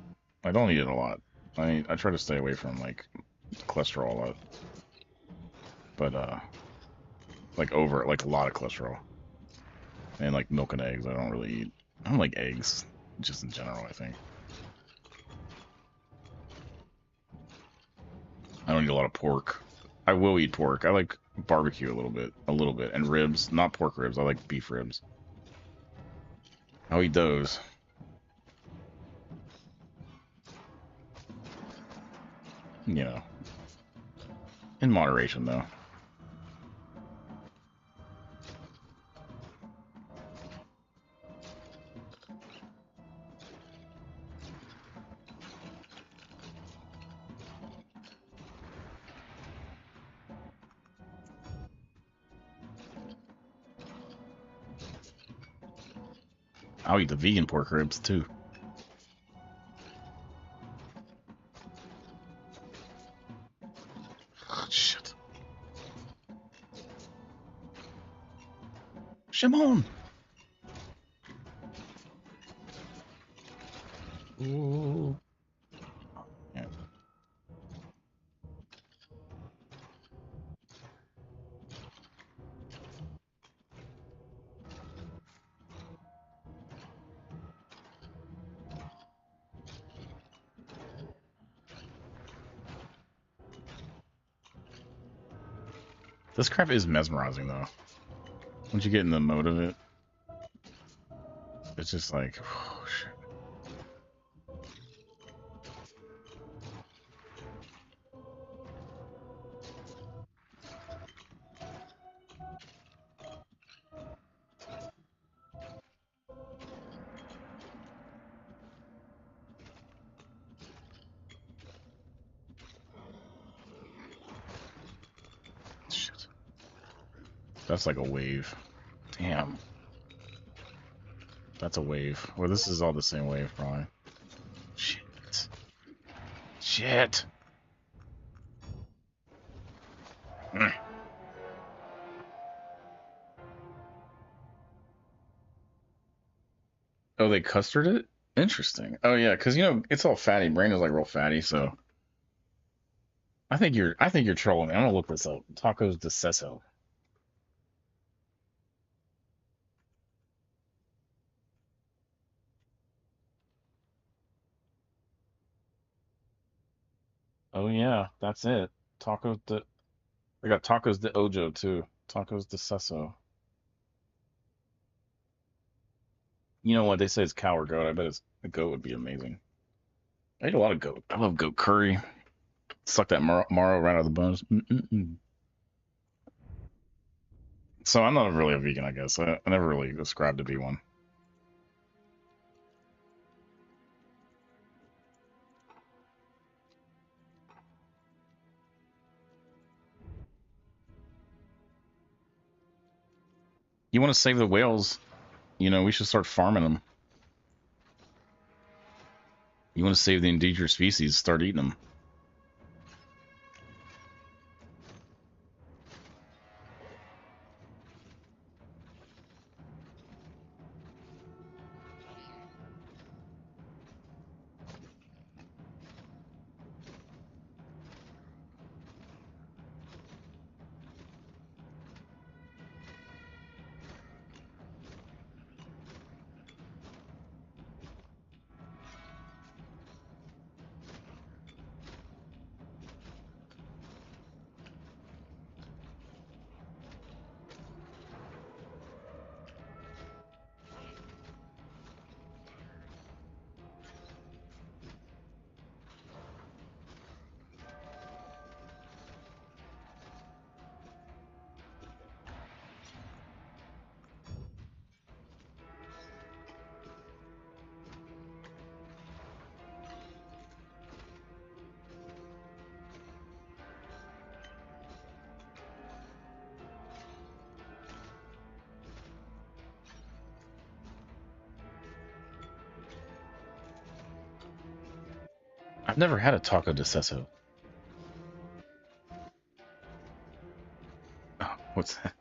A: I don't eat it a lot. I try to stay away from like cholesterol a lot. But like a lot of cholesterol. And like milk and eggs, I don't really eat. I don't like eggs, just in general, I think. I don't eat a lot of pork. I will eat pork. I like barbecue a little bit, and ribs, not pork ribs. I like beef ribs. I'll eat those. You know, in moderation though. I'll eat the vegan pork ribs too. Shit. Shimon! Ooh. Yeah. This crap is mesmerizing though. Once you get in the mode of it, it's just like, oh, shit. Shit. That's like a wave. Damn. That's a wave. Well, this is all the same wave, probably. Shit. Shit. Mm. Oh, they custard it? Interesting. Oh yeah, because you know it's all fatty. Brain is like real fatty, so I think you're trolling me. I'm gonna look this up. Tacos de seso. Oh yeah, that's it. Tacos de I got tacos de ojo too. Tacos de seso. You know what they say it's cow or goat. I bet it's a goat would be amazing. I eat a lot of goat. I love goat curry. Suck that marrow right out of the bones. Mm-mm-mm. So I'm not really a vegan, I guess. I never really ascribed to be one. You want to save the whales? You know, we should start farming them. You want to save the endangered species? Start eating them. I've never had a taco de seso. Oh, what's that?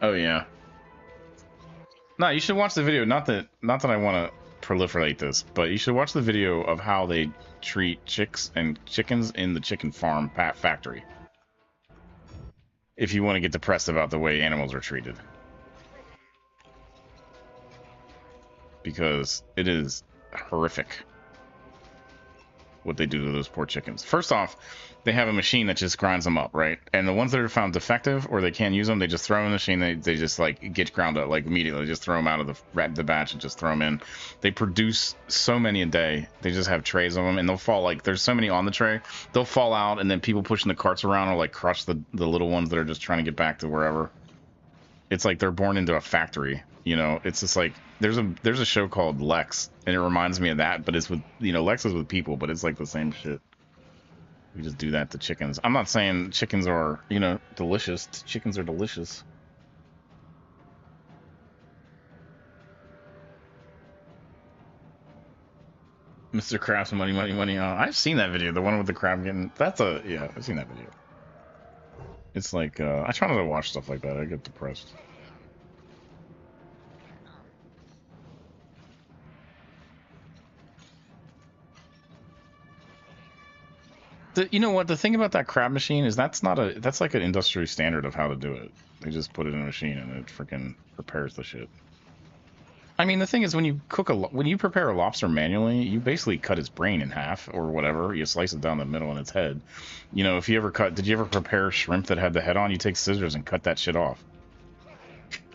A: Oh yeah. No, you should watch the video. Not that I want to proliferate this, but you should watch the video of how they treat chicks and chickens in the chicken farm factory. If you want to get depressed about the way animals are treated, because it is horrific what they do to those poor chickens. First off, they have a machine that just grinds them up, right? And the ones that are found defective or they can't use them, they just throw them in the machine. They just like get ground up like immediately. Just throw them out of the batch and just throw them in. They produce so many a day. They just have trays of them, and they'll fall like there's so many on the tray. They'll fall out, and then people pushing the carts around will like crush the little ones that are just trying to get back to wherever. It's like they're born into a factory. You know, it's just like there's a show called Lex, and it reminds me of that, but it's with Lex is with people, but it's like the same shit. We just do that to chickens. I'm not saying chickens are delicious. Chickens are delicious. Mr. Krabs, money, money, money. I've seen that video. The one with the crab getting. Yeah. I've seen that video. It's like I try not to watch stuff like that. I get depressed. You know what? The thing about that crab machine is that's like an industry standard of how to do it. They just put it in a machine and it freaking prepares the shit. I mean, the thing is, when you prepare a lobster manually, you basically cut its brain in half or whatever. You slice it down the middle in its head. If you ever did you ever prepare shrimp that had the head on? You take scissors and cut that shit off.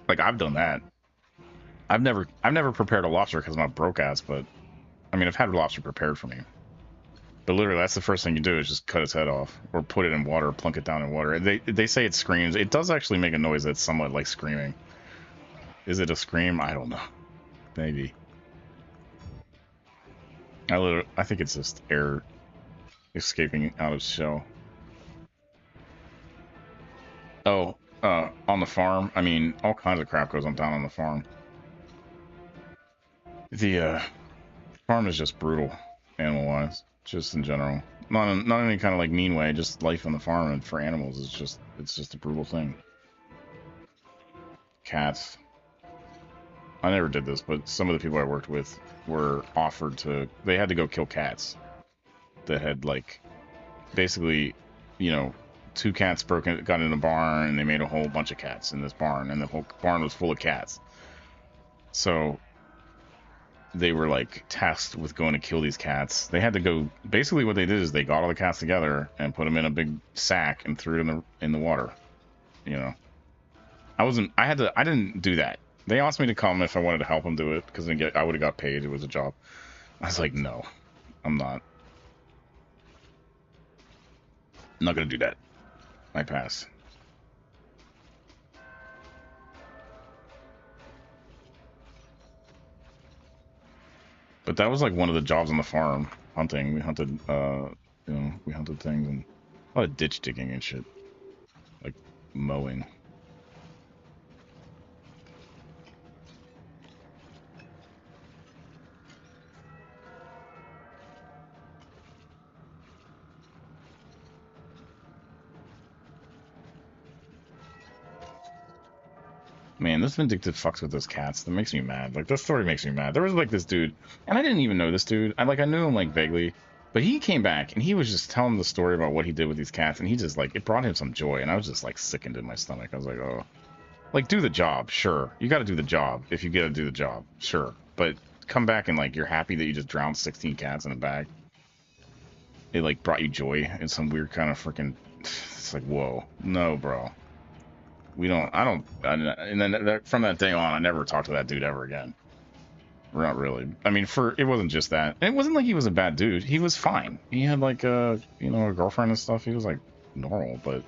A: Like I've done that. I've never prepared a lobster because I'm a broke ass, but I mean, I've had lobster prepared for me. But literally, that's the first thing you do is just cut its head off, or put it in water, plunk it down in water. They say it screams. It does actually make a noise that's somewhat like screaming. Is it a scream? I don't know. Maybe. I think it's just air escaping out of its shell. Oh, on the farm. I mean, all kinds of crap goes on down on the farm. The farm is just brutal, animal-wise, just in general. Not in any kind of like mean way. Just life on the farm and for animals is just it's just a brutal thing. Cats. I never did this, but some of the people I worked with were offered to. They had to go kill cats that had like basically, you know, two cats got in a barn and they made a whole bunch of cats in this barn, and the whole barn was full of cats. So they were like tasked with going to kill these cats. They had to go. Basically, what they did is they got all the cats together and put them in a big sack and threw it in the water. You know, I wasn't. I had to. I didn't do that. They asked me to come if I wanted to help them do it because I would have got paid. It was a job. I was like, no, I'm not. I'm not gonna do that. I pass. But that was like one of the jobs on the farm, hunting. We hunted, we hunted things and a lot of ditch digging and shit, like mowing. Man, this vindictive fucks with those cats. That makes me mad. Like, this story makes me mad. There was like this dude, and I didn't even know this dude. I knew him like vaguely, but he came back and he was just telling the story about what he did with these cats, and he just like it brought him some joy, and I was just like sickened in my stomach. I was like, oh, like do the job, sure. You got to do the job if you got to do the job, sure. But come back and like you're happy that you just drowned 16 cats in a bag. It like brought you joy in some weird kind of freaking. It's like, whoa, no, bro. We don't. I don't. And then from that day on, I never talked to that dude ever again. Not really. I mean, it wasn't just that. It wasn't like he was a bad dude. He was fine. He had like a girlfriend and stuff. He was like normal, but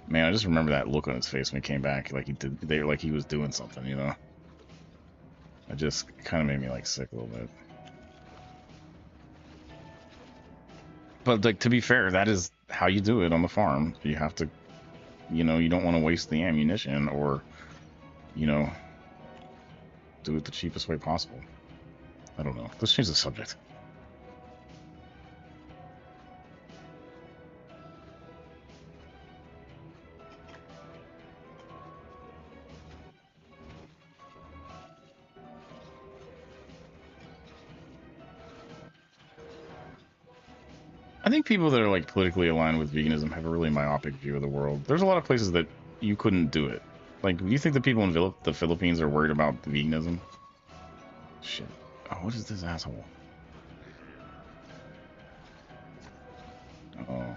A: man, I just remember that look on his face when he came back, like like he was doing something, you know. It just kind of made me like sick a little bit. But like to be fair, that is how you do it on the farm. You have to, you don't want to waste the ammunition or, you know, do it the cheapest way possible. I don't know. Let's change the subject. I think people that are like politically aligned with veganism have a really myopic view of the world. There's a lot of places that you couldn't do it. Like, do you think the people in the Philippines are worried about veganism? Shit. Oh, what is this asshole? Oh.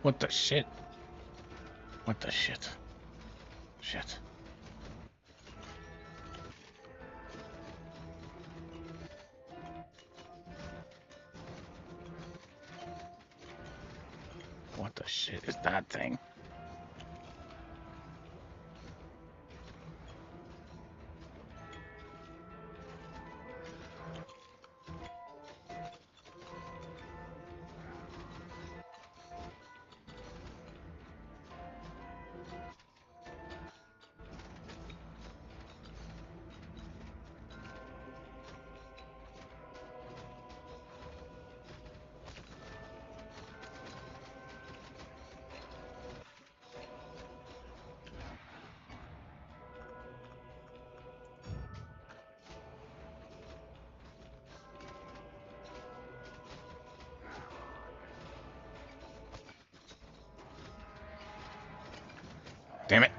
A: What the shit? What the shit? Shit. What the shit is that thing? Damn it.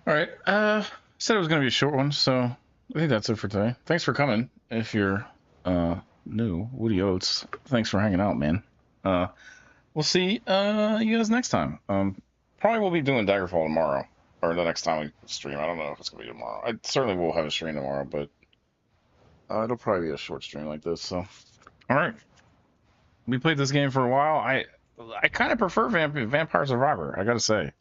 A: All right. Said it was gonna be a short one, so I think that's it for today. Thanks for coming. If you're new, Woody Oates, thanks for hanging out, man. We'll see you guys next time. Probably we'll be doing Daggerfall tomorrow, or the next time we stream. I don't know if it's gonna be tomorrow. I certainly will have a stream tomorrow, but it'll probably be a short stream like this. So, all right. We played this game for a while. I kind of prefer Vampire Survivor. I gotta say.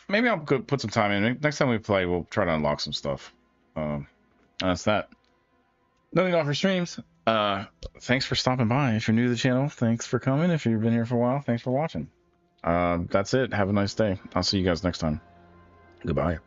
A: Maybe I'll go put some time in. Next time we play, we'll try to unlock some stuff. That's that. Nothing off your streams. Thanks for stopping by. If you're new to the channel, thanks for coming. If you've been here for a while, thanks for watching. That's it. Have a nice day. I'll see you guys next time. Goodbye.